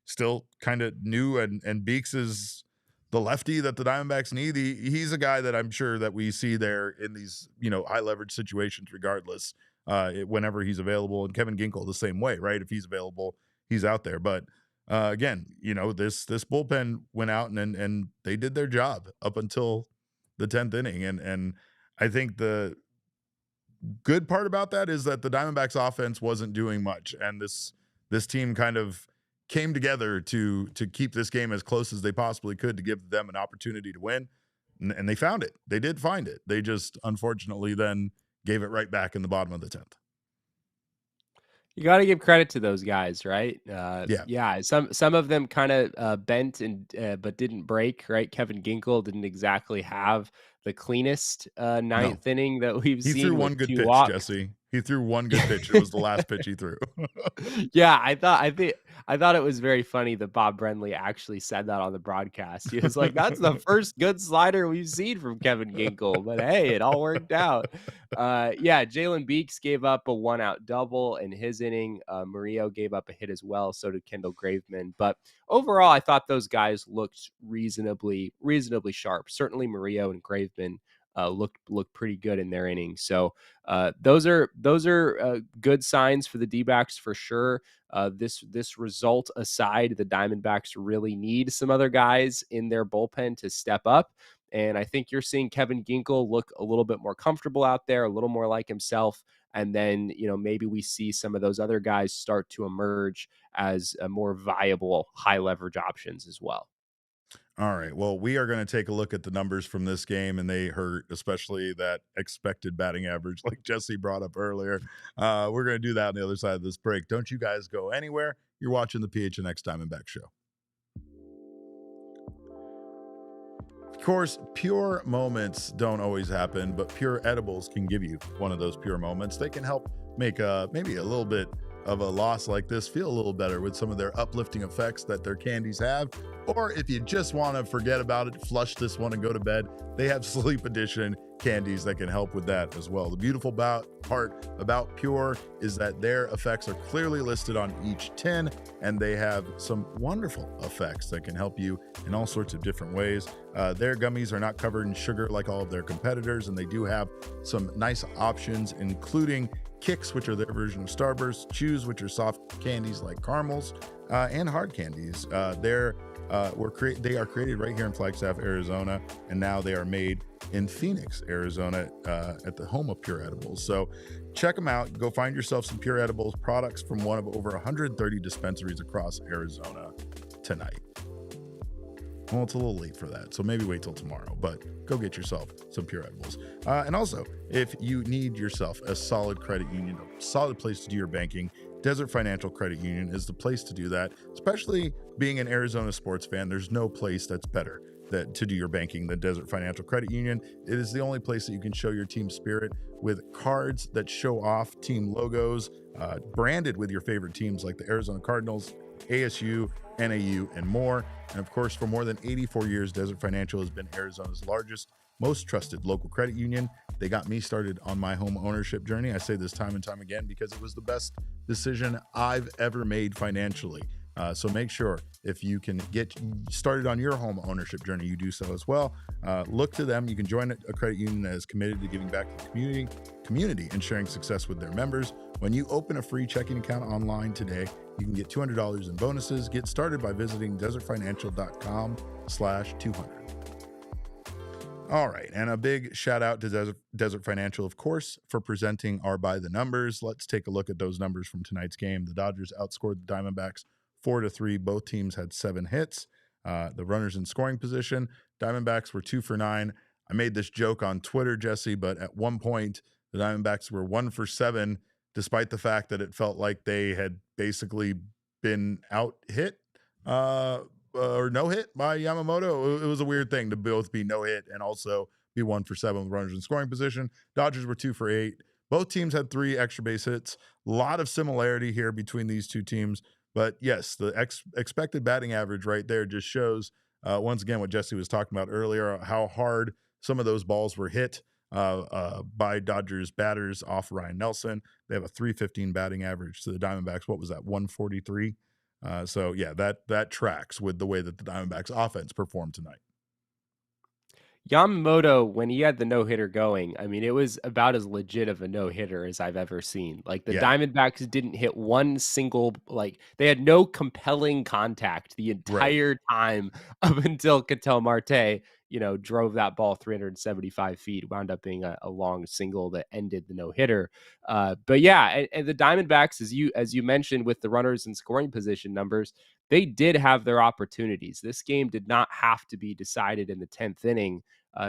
S1: still kind of new, and Beeks is the lefty that the Diamondbacks need. He's a guy that I'm sure that we see there in these, high leverage situations, regardless, whenever he's available. And Kevin Ginkel the same way, right? If he's available, he's out there. But again, this bullpen went out and they did their job up until the 10th inning. And I think the good part about that is that the Diamondbacks offense wasn't doing much. And this team kind of came together to keep this game as close as they possibly could to give them an opportunity to win. And they found it. They did find it. They just, unfortunately, then gave it right back in the bottom of the 10th.
S2: You got to give credit to those guys, right?
S1: Yeah.
S2: Some of them kind of bent and but didn't break, right? Kevin Ginkel didn't exactly have the cleanest ninth inning that we've seen.
S1: He threw one good pitch,
S2: walks.
S1: Jesse. He threw one good pitch. It was the last pitch he threw.
S2: Yeah, I thought it was very funny that Bob Brenly actually said that on the broadcast. He was like, "That's the first good slider we've seen from Kevin Ginkel," but hey, it all worked out. Jalen Beeks gave up a 1-out double in his inning. Murillo gave up a hit as well. So did Kendall Graveman. But overall, I thought those guys looked reasonably sharp. Certainly, Murillo and Graveman looked pretty good in their innings. So those are good signs for the Dbacks for sure. This result aside, the Diamondbacks really need some other guys in their bullpen to step up. And I think you're seeing Kevin Ginkel look a little bit more comfortable out there, a little more like himself. And then, maybe we see some of those other guys start to emerge as a more viable high leverage options as well.
S1: All right. Well, we are going to take a look at the numbers from this game, and they hurt, especially that expected batting average, like Jesse brought up earlier. We're going to do that on the other side of this break. Don't you guys go anywhere. You're watching the PHNX Diamondback Show. Of course, pure moments don't always happen, but pure edibles can give you one of those pure moments. They can help make maybe a little bit of a loss like this feel a little better with some of their uplifting effects that their candies have. Or if you just want to forget about it, flush this one and go to bed, they have sleep edition candies that can help with that as well. The beautiful part about Pure is that their effects are clearly listed on each tin, and they have some wonderful effects that can help you in all sorts of different ways. Their gummies are not covered in sugar like all of their competitors, and they do have some nice options, including Kicks, which are their version of Starburst, Chews, which are soft candies like caramels, and hard candies. They are created right here in Flagstaff, Arizona, and now they are made in Phoenix, Arizona, at the home of Pure Edibles. So check them out. Go find yourself some Pure Edibles products from one of over 130 dispensaries across Arizona tonight. Well, it's a little late for that, so maybe wait till tomorrow, but go get yourself some Pure Edibles. And also, if you need yourself a solid credit union, a solid place to do your banking, Desert Financial Credit Union is the place to do that, especially being an Arizona sports fan. There's no place that's better to do your banking, the Desert Financial Credit Union. It is the only place that you can show your team spirit with cards that show off team logos, branded with your favorite teams like the Arizona Cardinals, ASU, NAU, and more. And of course, for more than 84 years, Desert Financial has been Arizona's largest, most trusted local credit union. They got me started on my home ownership journey. I say this time and time again because it was the best decision I've ever made financially. So make sure if you can get started on your home ownership journey, you do so as well. Look to them. You can join a credit union that is committed to giving back to the community and sharing success with their members. When you open a free checking account online today, you can get $200 in bonuses. Get started by visiting desertfinancial.com/200. All right, and a big shout out to Desert Financial, of course, for presenting our By the Numbers. Let's take a look at those numbers from tonight's game. The Dodgers outscored the Diamondbacks 4-3. Both teams had 7 hits. The runners in scoring position, Diamondbacks were 2 for 9. I made this joke on Twitter, Jesse, but at one point, the Diamondbacks were 1 for 7, despite the fact that it felt like they had basically been out hit or no hit by Yamamoto. It was a weird thing to both be no hit and also be 1 for 7 with runners in scoring position. Dodgers were 2 for 8. Both teams had 3 extra base hits. A lot of similarity here between these two teams. But yes, the expected batting average right there just shows, once again, what Jesse was talking about earlier, how hard some of those balls were hit by Dodgers batters off Ryne Nelson. They have a .315 batting average to the Diamondbacks. What was that, 143? So, yeah, that tracks with the way that the Diamondbacks offense performed tonight.
S2: Yamamoto, when he had the no-hitter going, I mean, it was about as legit of a no-hitter as I've ever seen. Like, the Diamondbacks didn't hit one single, they had no compelling contact the entire time up until Ketel Marte, drove that ball 375 feet, wound up being a long single that ended the no-hitter. But yeah, and the Diamondbacks, as you mentioned with the runners in scoring position numbers, they did have their opportunities. This game did not have to be decided in the 10th inning.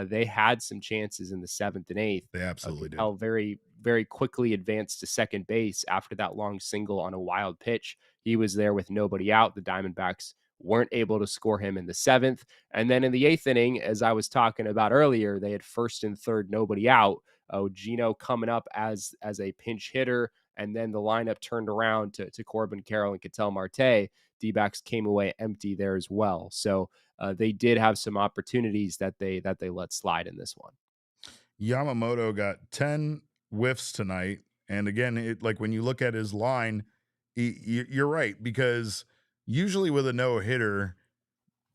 S2: They had some chances in the 7th and 8th.
S1: They absolutely did.
S2: Very, very quickly advanced to second base after that long single on a wild pitch. He was there with nobody out. The Diamondbacks weren't able to score him in the 7th. And then in the 8th inning, as I was talking about earlier, they had 1st and 3rd, nobody out. Gino coming up as a pinch hitter, and then the lineup turned around to Corbin Carroll and Ketel Marte. Dbacks came away empty there as well. So they did have some opportunities that they let slide in this one.
S1: Yamamoto got 10 whiffs tonight. And again, when you look at his line, you're right, because usually with a no-hitter,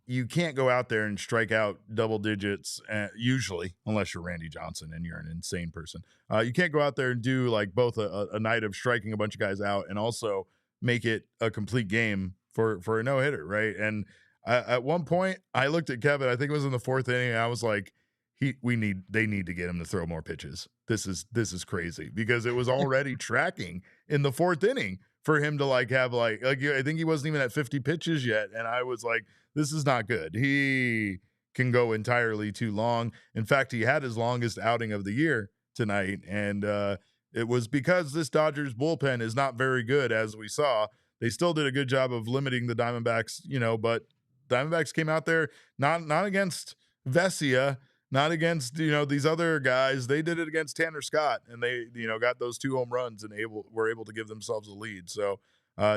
S1: you can't go out there and strike out double digits, usually, unless you're Randy Johnson and you're an insane person. You can't go out there and do both a night of striking a bunch of guys out and also make it a complete game for a no-hitter, right? And at one point, I looked at Kevin, I think it was in the 4th inning, and I was like, they need to get him to throw more pitches. This is crazy, because it was already tracking in the 4th inning for him to have I think he wasn't even at 50 pitches yet. And I was like, this is not good. He can go entirely too long. In fact, he had his longest outing of the year tonight. And it was because this Dodgers bullpen is not very good, as we saw. They still did a good job of limiting the Diamondbacks, but Diamondbacks came out there, not against Vesia, not against, these other guys. They did it against Tanner Scott, and they, got those 2 home runs and were able to give themselves a lead. So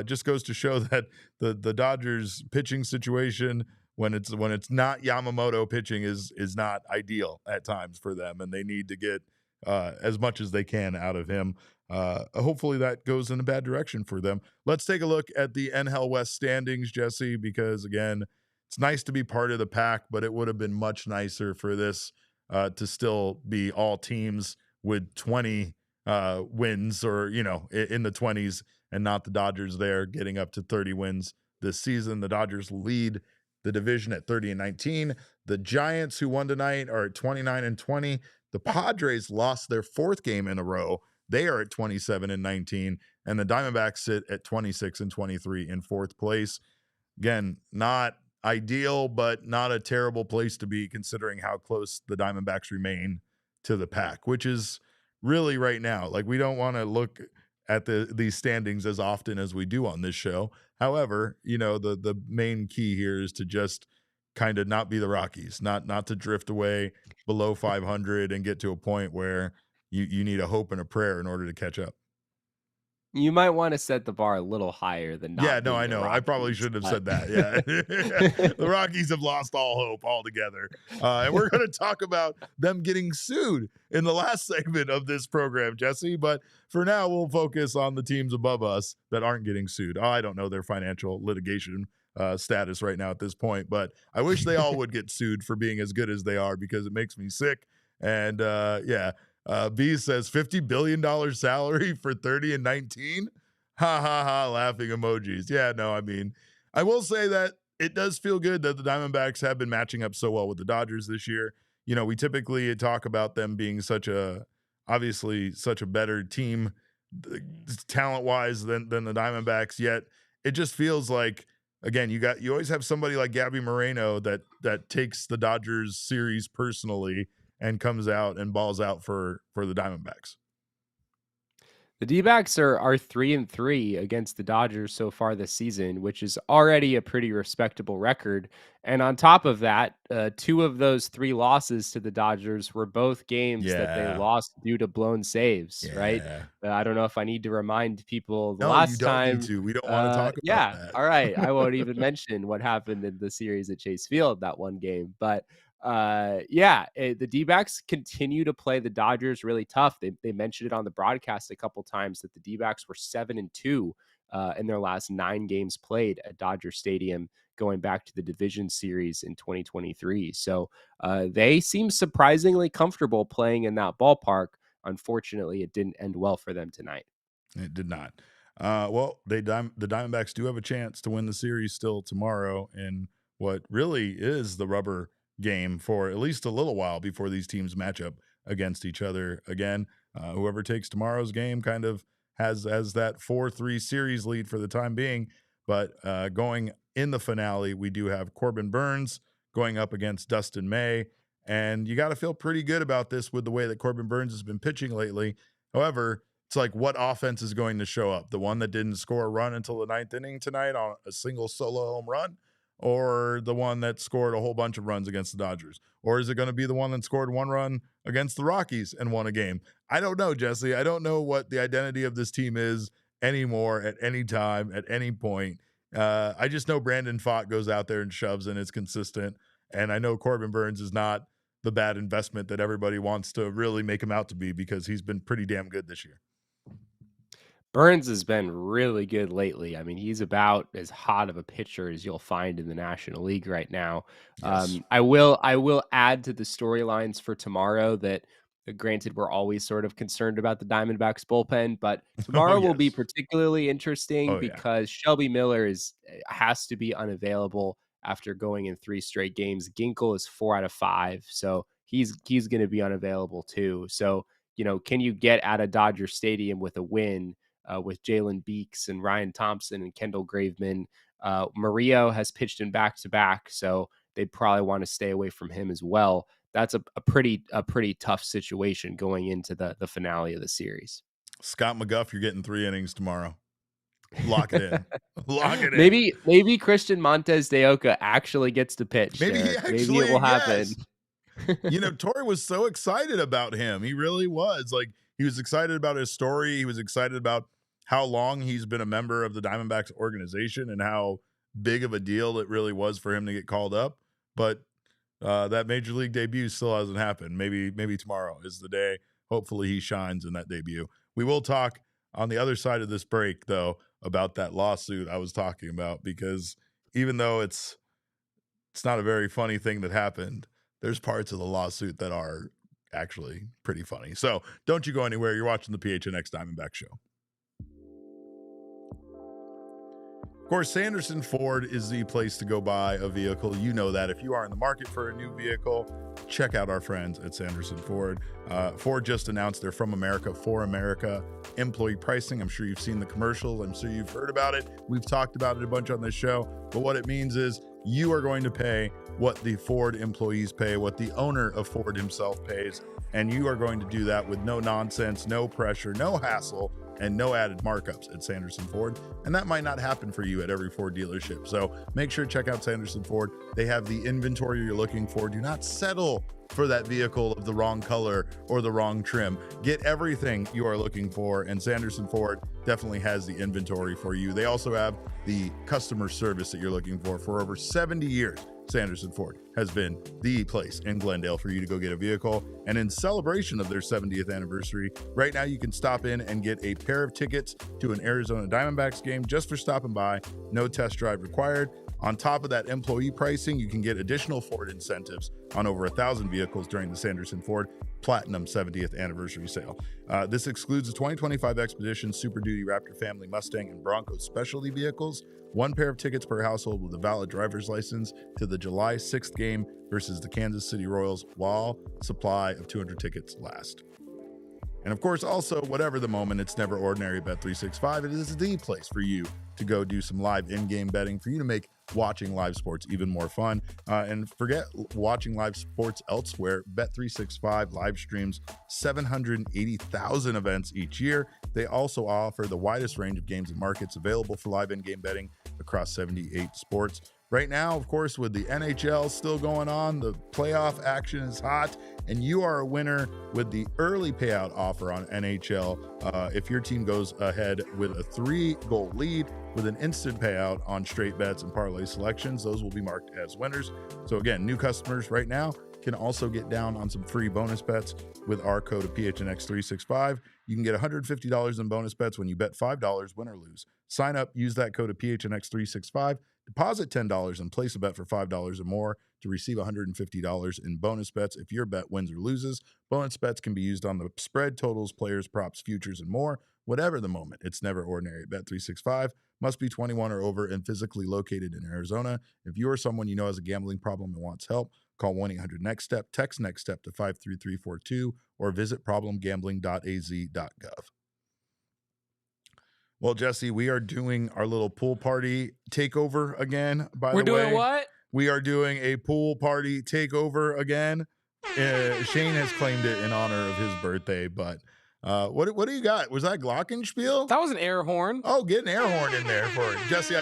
S1: just goes to show that the Dodgers pitching situation, when it's not Yamamoto pitching, is not ideal at times for them, and they need to get as much as they can out of him. Hopefully that goes in a bad direction for them. Let's take a look at the NL West standings, Jesse, because again, it's nice to be part of the pack, but it would have been much nicer for this to still be all teams with 20 wins, or, in the 20s, and not the Dodgers there getting up to 30 wins this season. The Dodgers lead the division at 30-19. The Giants, who won tonight, are at 29-20. The Padres lost their 4th game in a row. They are at 27-19, and the Diamondbacks sit at 26-23 in 4th place. Again, not ideal, but not a terrible place to be, considering how close the Diamondbacks remain to the pack, which is really right now. We don't want to look at these standings as often as we do on this show. However, the main key here is to just kind of not be the Rockies, not to drift away below 500 and get to a point where you need a hope and a prayer in order to catch up.
S2: You might want to set the bar a little higher than not.
S1: Yeah, no,
S2: being
S1: I
S2: the
S1: know. I probably
S2: Rockies,
S1: shouldn't have
S2: but-
S1: said that. Yeah. The Rockies have lost all hope altogether. And we're going to talk about them getting sued in the last segment of this program, Jesse. But for now, we'll focus on the teams above us that aren't getting sued. I don't know their financial litigation status right now at this point, but I wish they all would get sued for being as good as they are, because it makes me sick. And B says $50 billion salary for 30 and 19. Ha ha ha, laughing emojis. Yeah, no, I mean, I will say that it does feel good that the Diamondbacks have been matching up so well with the Dodgers this year. You know, we typically talk about them being obviously such a better team talent-wise than the Diamondbacks, yet it just feels like, again, you always have somebody like Gabriel Moreno that takes the Dodgers series personally and comes out and balls out for the Diamondbacks.
S2: The Dbacks are 3-3 against the Dodgers so far this season, which is already a pretty respectable record. And on top of that, 2 of those 3 losses to the Dodgers were both games that they lost due to blown saves, right? I don't know if I need to remind people the last
S1: you don't
S2: time.
S1: need to. We don't want to talk about that.
S2: All right. I won't even mention what happened in the series at Chase Field that one game. But the Dbacks continue to play the Dodgers really tough. They mentioned it on the broadcast a couple times that the Dbacks were 7-2 in their last 9 games played at Dodger Stadium, going back to the division series in 2023. So they seem surprisingly comfortable playing in that ballpark. Unfortunately, it didn't end well for them tonight.
S1: It did not. The Diamondbacks do have a chance to win the series still tomorrow in what really is the rubber game for at least a little while before these teams match up against each other again. Whoever takes tomorrow's game kind of has that 4-3 series lead for the time being. But going in the finale, we do have Corbin Burnes going up against Dustin May. And you got to feel pretty good about this with the way that Corbin Burnes has been pitching lately. However, it's like, what offense is going to show up? The one that didn't score a run until the 9th inning tonight on a single solo home run? Or the one that scored a whole bunch of runs against the Dodgers? Or is it going to be the one that scored 1 run against the Rockies and won a game? I don't know, Jesse. I don't know what the identity of this team is anymore at any time, at any point. I just know Brandon Pfaadt goes out there and shoves and is consistent. And I know Corbin Burnes is not the bad investment that everybody wants to really make him out to be, because he's been pretty damn good this year.
S2: Burnes has been really good lately. I mean, he's about as hot of a pitcher as you'll find in the National League right now.
S1: Yes.
S2: I will add to the storylines for tomorrow that, granted, we're always sort of concerned about the Diamondbacks bullpen, but tomorrow will be particularly interesting because Shelby Miller has to be unavailable after going in 3 straight games. Ginkel is 4 out of 5, so he's going to be unavailable too. So, can you get out of Dodger Stadium with a win? With Jalen Beeks and Ryan Thompson and Kendall Graveman. Murillo has pitched in back-to-back, so they'd probably want to stay away from him as well. That's a pretty tough situation going into the finale of the series.
S1: Scott McGuff, you're getting 3 innings tomorrow. Lock it in. Lock it in.
S2: Maybe Christian Montes de Oca actually gets to pitch.
S1: Maybe
S2: it will happen.
S1: Torey was so excited about him. He really was. Like, he was excited about his story. He was excited about how long he's been a member of the Diamondbacks organization and how big of a deal it really was for him to get called up. But that major league debut still hasn't happened. Maybe tomorrow is the day. Hopefully he shines in that debut. We will talk on the other side of this break, though, about that lawsuit I was talking about, because even though it's not a very funny thing that happened, there's parts of the lawsuit that are actually pretty funny. So don't you go anywhere. You're watching the PHNX Diamondback Show. Of course, Sanderson Ford is the place to go buy a vehicle. You know that. If you are in the market for a new vehicle, check out our friends at Sanderson Ford. Ford just announced their From America for America employee pricing. I'm sure you've seen the commercials. I'm sure you've heard about it. We've talked about it a bunch on this show. But what it means is you are going to pay what the Ford employees pay, what the owner of Ford himself pays, and you are going to do that with no nonsense, no pressure, no hassle. and no added markups at Sanderson Ford. And that might not happen for you at every Ford dealership. So make sure to check out Sanderson Ford. They have the inventory you're looking for. Do not settle for that vehicle of the wrong color or the wrong trim. Get everything you are looking for, and Sanderson Ford definitely has the inventory for you. They also have the customer service that you're looking for over 70 years. Sanderson Ford has been the place in Glendale for you to go get a vehicle. And in celebration of their 70th anniversary, right now you can stop in and get a pair of tickets to an Arizona Diamondbacks game just for stopping by. No test drive required. On top of that employee pricing, you can get additional Ford incentives on over 1,000 vehicles during the Sanderson Ford Platinum 70th anniversary sale. This excludes the 2025 Expedition, Super Duty, Raptor Family, Mustang, and Bronco specialty vehicles. One pair of tickets per household with a valid driver's license to the July 6th game versus the Kansas City Royals while supply of 200 tickets last. And of course, also, whatever the moment, it's never ordinary. Bet365, it is the place for you to go do some live in-game betting for you to make watching live sports even more fun. And forget watching live sports elsewhere. Bet365 live streams 780,000 events each year. They also offer the widest range of games and markets available for live in-game betting across 78 sports. Right now, of course, with the NHL still going on, the playoff action is hot, and you are a winner with the early payout offer on NHL. If your team goes ahead with a 3-goal lead with an instant payout on straight bets and parlay selections, those will be marked as winners. So again, new customers right now can also get down on some free bonus bets with our code of PHNX365. You can get $150 in bonus bets when you bet $5, win or lose. Sign up, use that code of PHNX365. Deposit $10 and place a bet for $5 or more to receive $150 in bonus bets if your bet wins or loses. Bonus bets can be used on the spread, totals, players, props, futures, and more. Whatever the moment, it's never ordinary. Bet365 must be 21 or over and physically located in Arizona. If you or someone you know has a gambling problem and wants help, call 1-800-NEXT-STEP, text NEXT STEP to 53342, or visit problemgambling.az.gov. Well, Jesse, we are doing our little pool party takeover again, by the way.
S4: We're doing what?
S1: We are doing a pool party takeover again. Shane has claimed it in honor of his birthday, but what do you got? Was that Glockenspiel?
S4: That was an air horn.
S1: Oh, get an air horn in there for it. Jesse,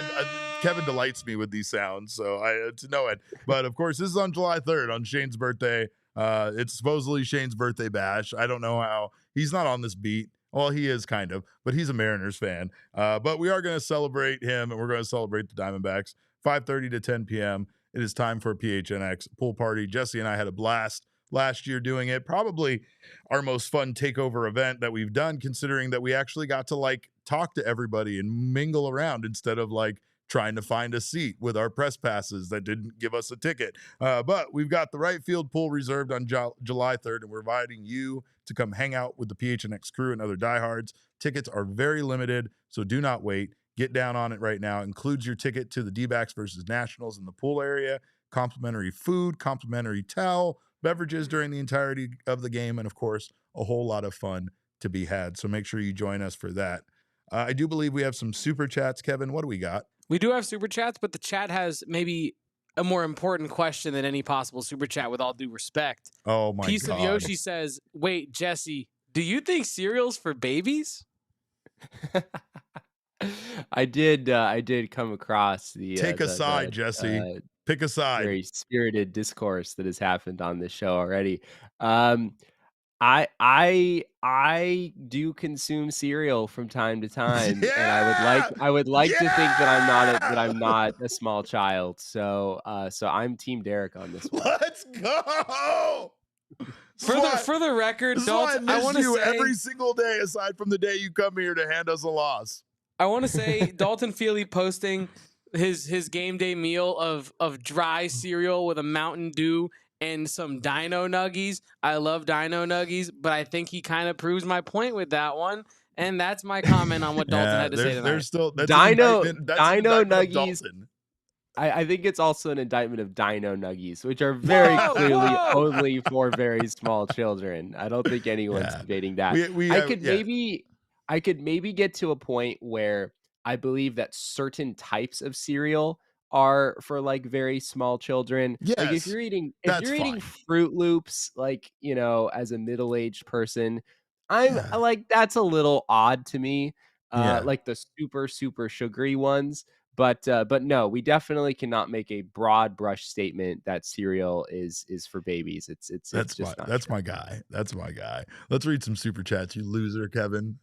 S1: Kevin delights me with these sounds, so it's no end. But, of course, this is on July 3rd, on Shane's birthday. It's supposedly Shane's birthday bash. I don't know how. He's not on this beat. Well, he is kind of, but he's a Mariners fan. But we are going to celebrate him, and we're going to celebrate the Diamondbacks. 5:30 to 10 p.m. It is time for a PHNX pool party. Jesse and I had a blast last year doing it. Probably our most fun takeover event that we've done, considering that we actually got to talk to everybody and mingle around instead of trying to find a seat with our press passes that didn't give us a ticket. But we've got the right field pool reserved on July 3rd, and we're inviting you to come hang out with the PHNX crew and other diehards. Tickets are very limited, so do not wait. Get down on it right now. Includes your ticket to the Dbacks versus Nationals in the pool area, complimentary food, complimentary towel, beverages during the entirety of the game, and, of course, a whole lot of fun to be had. So make sure you join us for that. I do believe we have some super chats. Kevin, what do we got?
S4: We do have super chats, but the chat has maybe a more important question than any possible super chat, with all due respect.
S1: Oh, my God.
S4: Piece of Yoshi says, wait, Jesse, do you think cereal's for babies?
S2: I did come across the
S1: take a side, Jesse. Pick a side.
S2: Very spirited discourse that has happened on this show already. I do consume cereal from time to time,
S1: Yeah!
S2: and I would like to think that
S1: Yeah!
S2: I'm not a small child. So I'm Team Derek on this one.
S1: Let's go.
S4: For the record, Dalton,
S1: I miss you every single day, aside from the day you come here to hand us a loss.
S4: I want to say Dalton Feely posting his game day meal of dry cereal with a Mountain Dew and some Dino Nuggies. I love Dino Nuggies, but I think he kind of proves my point with that one. And that's my comment on what Dalton had to say tonight.
S1: There's still
S2: Dino
S1: Nuggies.
S2: Dalton. I think it's also an indictment of Dino Nuggies, which are very clearly only for very small children. I don't think anyone's debating that. I could maybe get to a point where I believe that certain types of cereal are for very small children.
S1: Yes,
S2: if you're eating
S1: fine.
S2: Fruit Loops, as a middle-aged person, I'm
S1: Yeah.
S2: like, that's a little odd to me.
S1: Yeah.
S2: Like the super sugary ones. But no, we definitely cannot make a broad brush statement that cereal is for babies. It's just not
S1: That's
S2: true.
S1: my guy. That's my guy. Let's read some super chats, you loser, Kevin.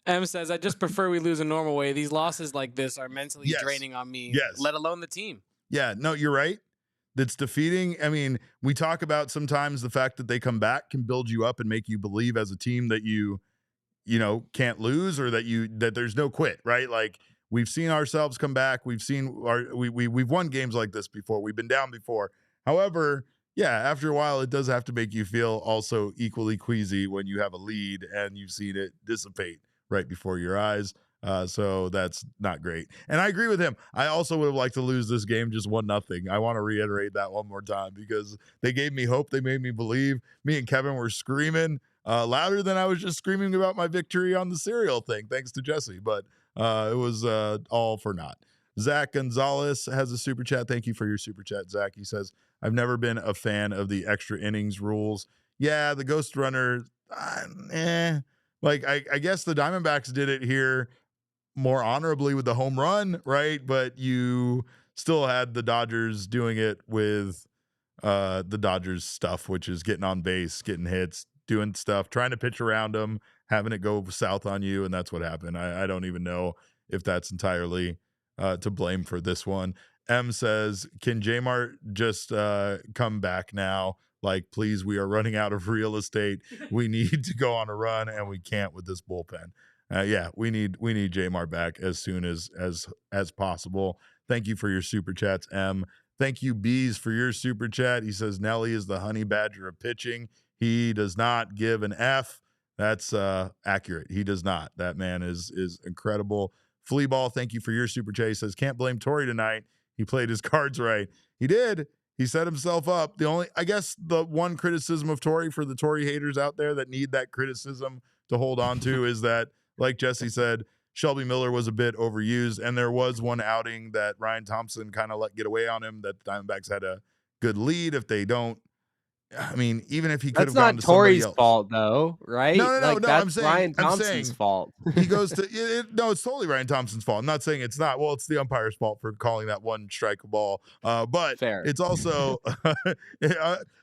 S4: M says, I just prefer we lose a normal way. These losses like this are mentally
S1: Yes.
S4: draining on me,
S1: Yes.
S4: let alone the team.
S1: Yeah, no, you're right. That's defeating. I mean, we talk about sometimes the fact that they come back can build you up and make you believe as a team that you can't lose, or that there's no quit, right? Like, we've seen ourselves come back. We've seen we've won games like this before. We've been down before. However, yeah, after a while, it does have to make you feel also equally queasy when you have a lead and you've seen it dissipate right before your eyes. So that's not great. And I agree with him. I also would have liked to lose this game just 1-0. I want to reiterate that one more time because they gave me hope. They made me believe. Me and Kevin were screaming louder than I was just screaming about my victory on the cereal thing, thanks to Jesse. But it was all for naught. Zach Gonzalez has a super chat. Thank you for your super chat, Zach. He says, I've never been a fan of the extra innings rules. Yeah, the ghost runner, Like, I guess the Diamondbacks did it here more honorably with the home run, right? But you still had the Dodgers doing it with the Dodgers stuff, which is getting on base, getting hits, doing stuff, trying to pitch around them, having it go south on you, and that's what happened. I don't even know if that's entirely to blame for this one. M says, can J-Mart just come back now? Like, please, we are running out of real estate. We need to go on a run, and we can't with this bullpen. Yeah, we need J-Mart back as soon as possible. Thank you for your super chats, M. Thank you, Bees, for your super chat. He says Nelly is the honey badger of pitching. He does not give an F. That's accurate. He does not. That man is incredible. Fleaball, thank you for your super chat. He says, can't blame Torrey tonight. He played his cards right. He did. He set himself up. I guess the one criticism of Torrey for the Torrey haters out there that need that criticism to hold on to is that, like Jesse said, Shelby Miller was a bit overused, and there was one outing that Ryan Thompson kind of let get away on him that the Diamondbacks had a good lead. If they don't, I mean, even if he could have gone to somebody else.
S2: That's not Torrey's fault, though, right?
S1: No.
S2: That's Ryan Thompson's fault.
S1: He goes to no, it's totally Ryan Thompson's fault. I'm not saying it's not. Well, it's the umpire's fault for calling that one strike ball. But
S2: fair.
S1: It's also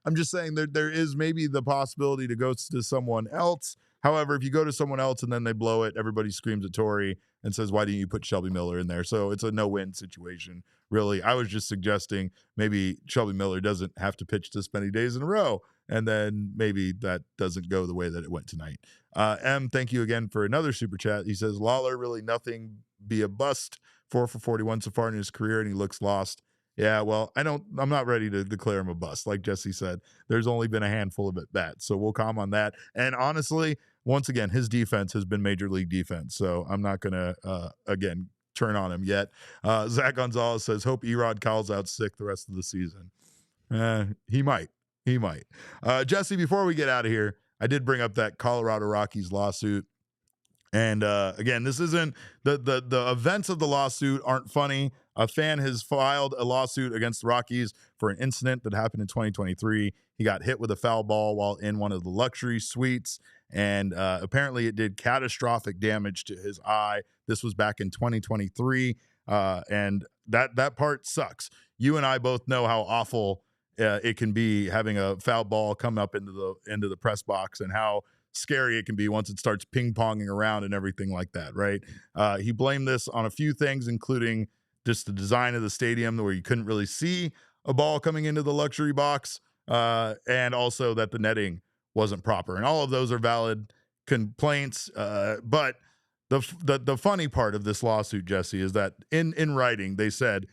S1: I'm just saying there is maybe the possibility to go to someone else. However, if you go to someone else and then they blow it, everybody screams at Torrey and says, why didn't you put Shelby Miller in there? So it's a no-win situation, really. I was just suggesting maybe Shelby Miller doesn't have to pitch this many days in a row, and then maybe that doesn't go the way that it went tonight. M, thank you again for another super chat. He says, Lawlar, really nothing, be a bust, 4 for 41 so far in his career, and he looks lost. Yeah, well, I'm not ready to declare him a bust. Like Jesse said, there's only been a handful of at-bats, so we'll calm on that. And honestly, once again, his defense has been major league defense, so I'm not going to, again, turn on him yet. Zach Gonzalez says, hope Erod calls out sick the rest of the season. He might. Jesse, before we get out of here, I did bring up that Colorado Rockies lawsuit. And again, this isn't the events of the lawsuit aren't funny. A fan has filed a lawsuit against the Rockies for an incident that happened in 2023. He got hit with a foul ball while in one of the luxury suites, and apparently it did catastrophic damage to his eye. This was back in 2023, and that part sucks. You and I both know how awful it can be having a foul ball come up into the press box, and how scary it can be once it starts ping-ponging around and everything like that, right? He blamed this on a few things, including just the design of the stadium where you couldn't really see a ball coming into the luxury box, and also that the netting wasn't proper. And all of those are valid complaints. But the funny part of this lawsuit, Jesse, is that in writing, they said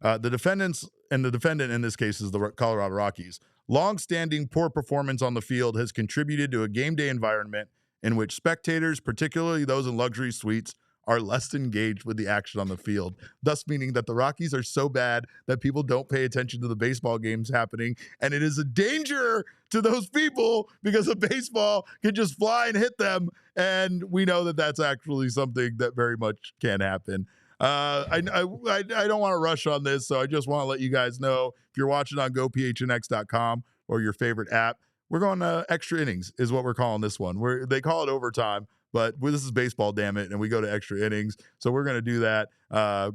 S1: the defendants, and the defendant in this case is the Colorado Rockies, long-standing poor performance on the field has contributed to a game day environment in which spectators, particularly those in luxury suites, are less engaged with the action on the field, thus meaning that the Rockies are so bad that people don't pay attention to the baseball games happening, and it is a danger to those people because a baseball can just fly and hit them, and we know that that's actually something that very much can happen. I don't want to rush on this, so I just want to let you guys know, if you're watching on gophnx.com or your favorite app, we're going extra innings is what we're calling this one. They call it overtime, but this is baseball, damn it, and we go to extra innings. So we're going to do that.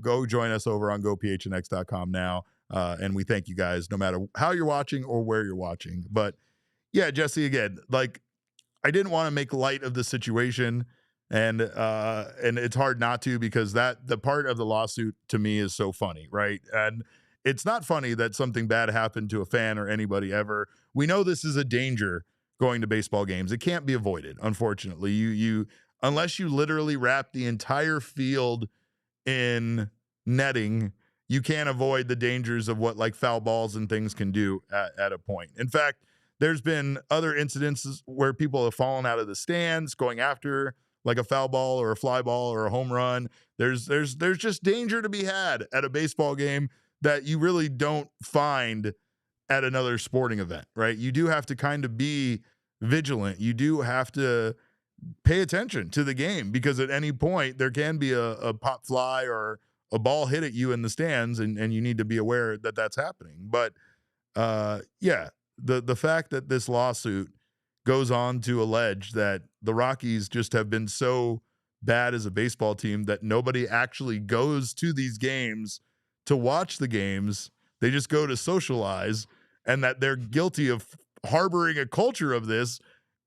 S1: Go join us over on gophnx.com now. And we thank you guys no matter how you're watching or where you're watching. But yeah, Jesse, again, like I didn't want to make light of the situation, and it's hard not to, because the part of the lawsuit to me is so funny, right? And it's not funny that something bad happened to a fan or anybody ever. We know this is a danger going to baseball games. It can't be avoided, unfortunately. You unless you literally wrap the entire field in netting, you can't avoid the dangers of what like foul balls and things can do at a point. In fact, there's been other incidences where people have fallen out of the stands going after like a foul ball or a fly ball or a home run. There's just danger to be had at a baseball game that you really don't find at another sporting event, right? You do have to kind of be vigilant. You do have to pay attention to the game, because at any point there can be a pop fly or a ball hit at you in the stands, and you need to be aware that that's happening. But yeah, the fact that this lawsuit goes on to allege that the Rockies just have been so bad as a baseball team that nobody actually goes to these games to watch the games. They just go to socialize, and that they're guilty of harboring a culture of this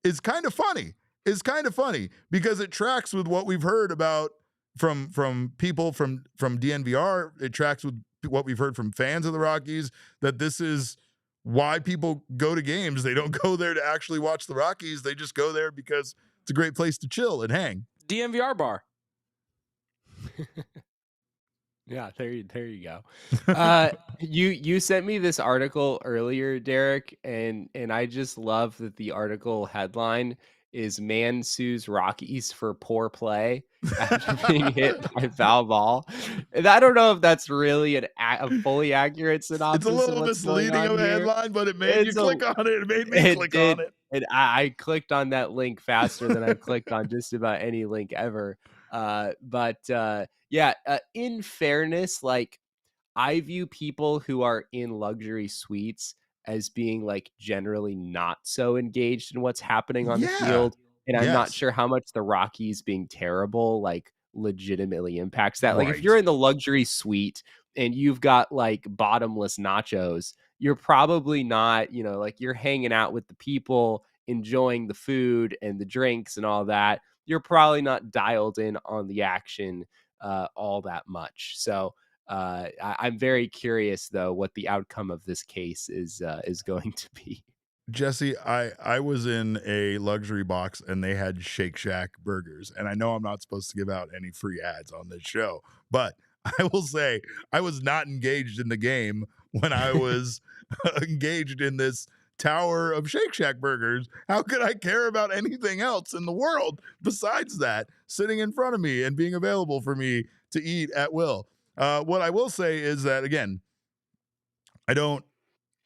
S1: is kind of funny. It's kind of funny because it tracks with what we've heard about from people from DNVR. It tracks with what we've heard from fans of the Rockies, that this is why people go to games. They don't go there to actually watch the Rockies. They just go there because it's a great place to chill and hang.
S4: DNVR bar.
S2: Yeah, there you go. You sent me this article earlier, Derek, and I just love that the article headline is "Man Sues Rockies for Poor Play After Being Hit by Foul Ball." And I don't know if that's really a fully accurate synopsis.
S1: It's a little
S2: of what's going
S1: misleading
S2: on
S1: of a
S2: here.
S1: head but it made you click on it. It made me click on it.
S2: And I clicked on that link faster than I've clicked on just about any link ever. In fairness, like I view people who are in luxury suites as being like generally not so engaged in what's happening on the field. And I'm not sure how much the Rockies being terrible like legitimately impacts that. Like if you're in the luxury suite and you've got like bottomless nachos, you're probably not, like you're hanging out with the people, enjoying the food and the drinks and all that. You're probably not dialed in on the action all that much. So I'm very curious, though, what the outcome of this case is going to be.
S1: Jesse, I was in a luxury box and they had Shake Shack burgers. And I know I'm not supposed to give out any free ads on this show, but I will say I was not engaged in the game when I was engaged in this tower of Shake Shack burgers. How could I care about anything else in the world besides that sitting in front of me and being available for me to eat at will? What I will say is that, again, I don't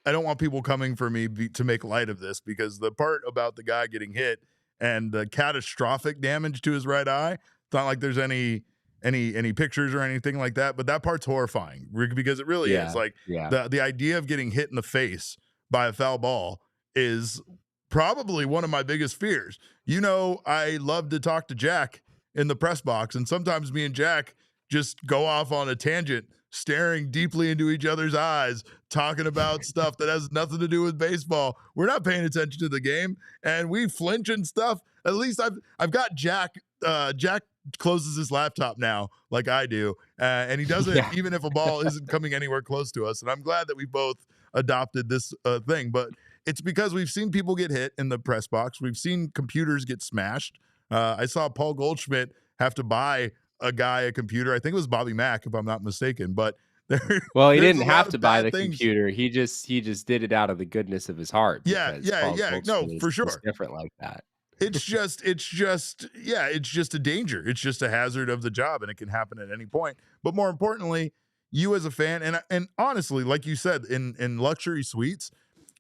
S1: want people coming for me to make light of this, because the part about the guy getting hit and the catastrophic damage to his right eye, it's not like there's any pictures or anything like that, but that part's horrifying because it really is. Like the idea of getting hit in the face by a foul ball is probably one of my biggest fears. I love to talk to Jack in the press box, and sometimes me and Jack just go off on a tangent, staring deeply into each other's eyes, talking about stuff that has nothing to do with baseball. We're not paying attention to the game, and we flinch and stuff. At least I've got Jack. Jack closes his laptop now, like I do, and he does it even if a ball isn't coming anywhere close to us. And I'm glad that we both adopted this thing. But it's because we've seen people get hit in the press box. We've seen computers get smashed. I saw Paul Goldschmidt have to buy a guy a computer. I think it was Bobby Mack, if I'm not mistaken. But
S2: he didn't have to buy the computer. He just did it out of the goodness of his heart.
S1: Yeah. No, for sure.
S2: It's different like that.
S1: It's just a danger. It's just a hazard of the job, and it can happen at any point. But more importantly, you as a fan, and honestly, like you said, in luxury suites,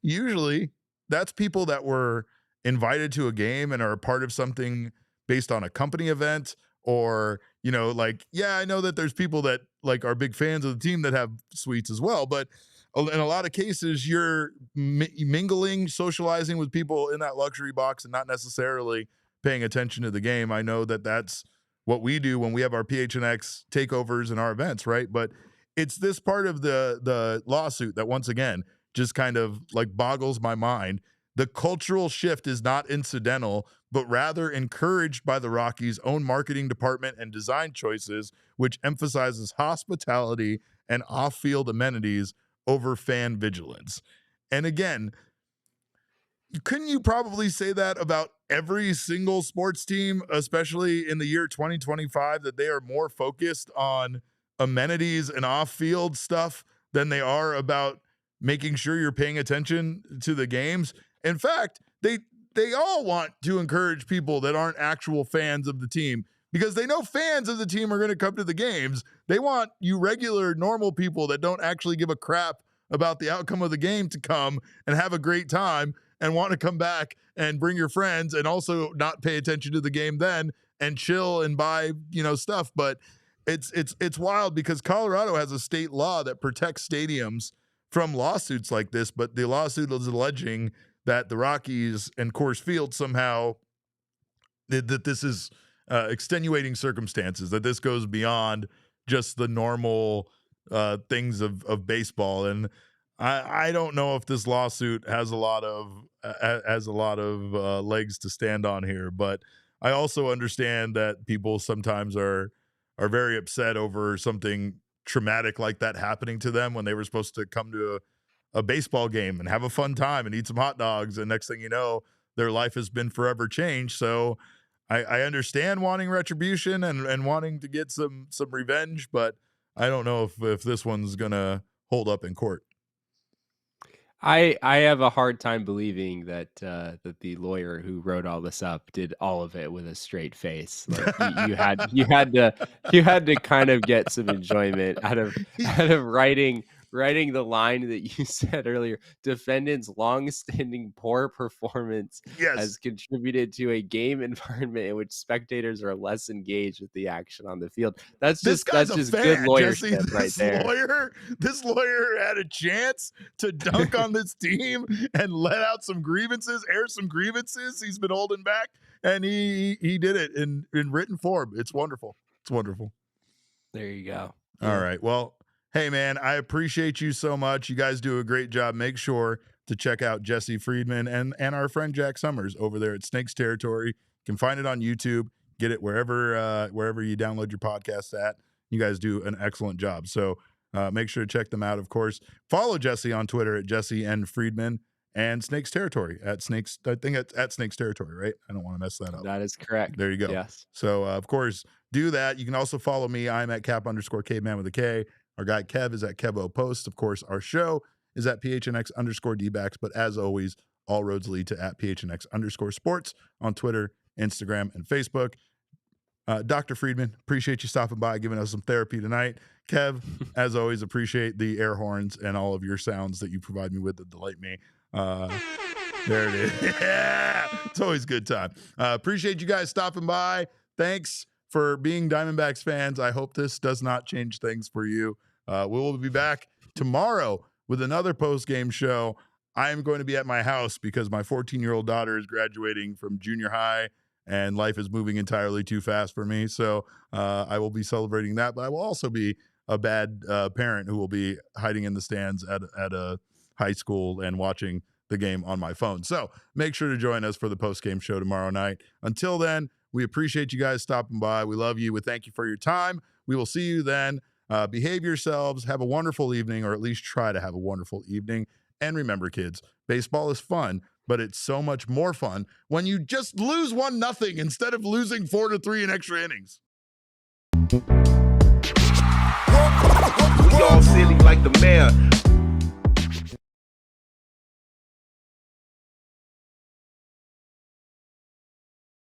S1: usually that's people that were invited to a game and are a part of something based on a company event, or I know that there's people that like are big fans of the team that have suites as well, but in a lot of cases, you're mingling, socializing with people in that luxury box and not necessarily paying attention to the game. I know that that's what we do when we have our PHNX takeovers and our events, right? But it's this part of the lawsuit that, once again, just kind of like boggles my mind. The cultural shift is not incidental, but rather encouraged by the Rockies' own marketing department and design choices, which emphasizes hospitality and off-field amenities over fan vigilance. And again, couldn't you probably say that about every single sports team, especially in the year 2025, that they are more focused on amenities and off-field stuff than they are about making sure you're paying attention to the games? In fact, they all want to encourage people that aren't actual fans of the team, because they know fans of the team are going to come to the games. They want you regular, normal people that don't actually give a crap about the outcome of the game to come and have a great time and want to come back and bring your friends and also not pay attention to the game then and chill and buy, stuff. But it's wild because Colorado has a state law that protects stadiums from lawsuits like this, but the lawsuit is alleging that the Rockies and Coors Field somehow that this is extenuating circumstances, that this goes beyond just the normal things of baseball. And I don't know if this lawsuit has a lot of legs to stand on here, but I also understand that people sometimes are very upset over something traumatic like that happening to them when they were supposed to come to a baseball game and have a fun time and eat some hot dogs, and next thing you know, their life has been forever changed. So I understand wanting retribution and wanting to get some revenge, but I don't know if this one's gonna hold up in court.
S2: I have a hard time believing that the lawyer who wrote all this up did all of it with a straight face. Like you had to kind of get some enjoyment out of writing the line that you said earlier. Defendant's long-standing poor performance has contributed to a game environment in which spectators are less engaged with the action on the field. That's just good lawyership right there.
S1: This lawyer had a chance to dunk on this team and let out some grievances, air some grievances he's been holding back, and he did it in written form. It's wonderful. It's wonderful.
S2: There you go.
S1: All right. Well, hey, man, I appreciate you so much. You guys do a great job. Make sure to check out Jesse Friedman and our friend Jack Summers over there at Snakes Territory. You can find it on YouTube. Get it wherever you download your podcast at. You guys do an excellent job. So make sure to check them out, of course. Follow Jesse on Twitter at Jesse N. Friedman and Snakes Territory at Snakes. I think it's at Snakes Territory, right? I don't want to mess that up.
S2: That is correct.
S1: There you go.
S2: Yes.
S1: So, of course, do that. You can also follow me. I'm at Cap_Caveman with a K. Our guy Kev is at Kevo Post. Of course, our show is at PHNX_Dbacks. But as always, all roads lead to at PHNX_sports on Twitter, Instagram, and Facebook. Dr. Friedman, appreciate you stopping by, giving us some therapy tonight. Kev, as always, appreciate the air horns and all of your sounds that you provide me with that delight me. There it is. Yeah, it's always a good time. Appreciate you guys stopping by. Thanks for being Diamondbacks fans. I hope this does not change things for you. We will be back tomorrow with another post-game show. I am going to be at my house because my 14-year-old daughter is graduating from junior high, and life is moving entirely too fast for me. So I will be celebrating that, but I will also be a bad parent who will be hiding in the stands at a high school and watching the game on my phone. So make sure to join us for the post-game show tomorrow night. Until then, we appreciate you guys stopping by. We love you. We thank you for your time. We will see you then. Behave yourselves. Have a wonderful evening, or at least try to have a wonderful evening. And remember, kids, baseball is fun, but it's so much more fun when you just lose 1-0 instead of losing 4-3 in extra innings.
S5: We all silly like the mayor.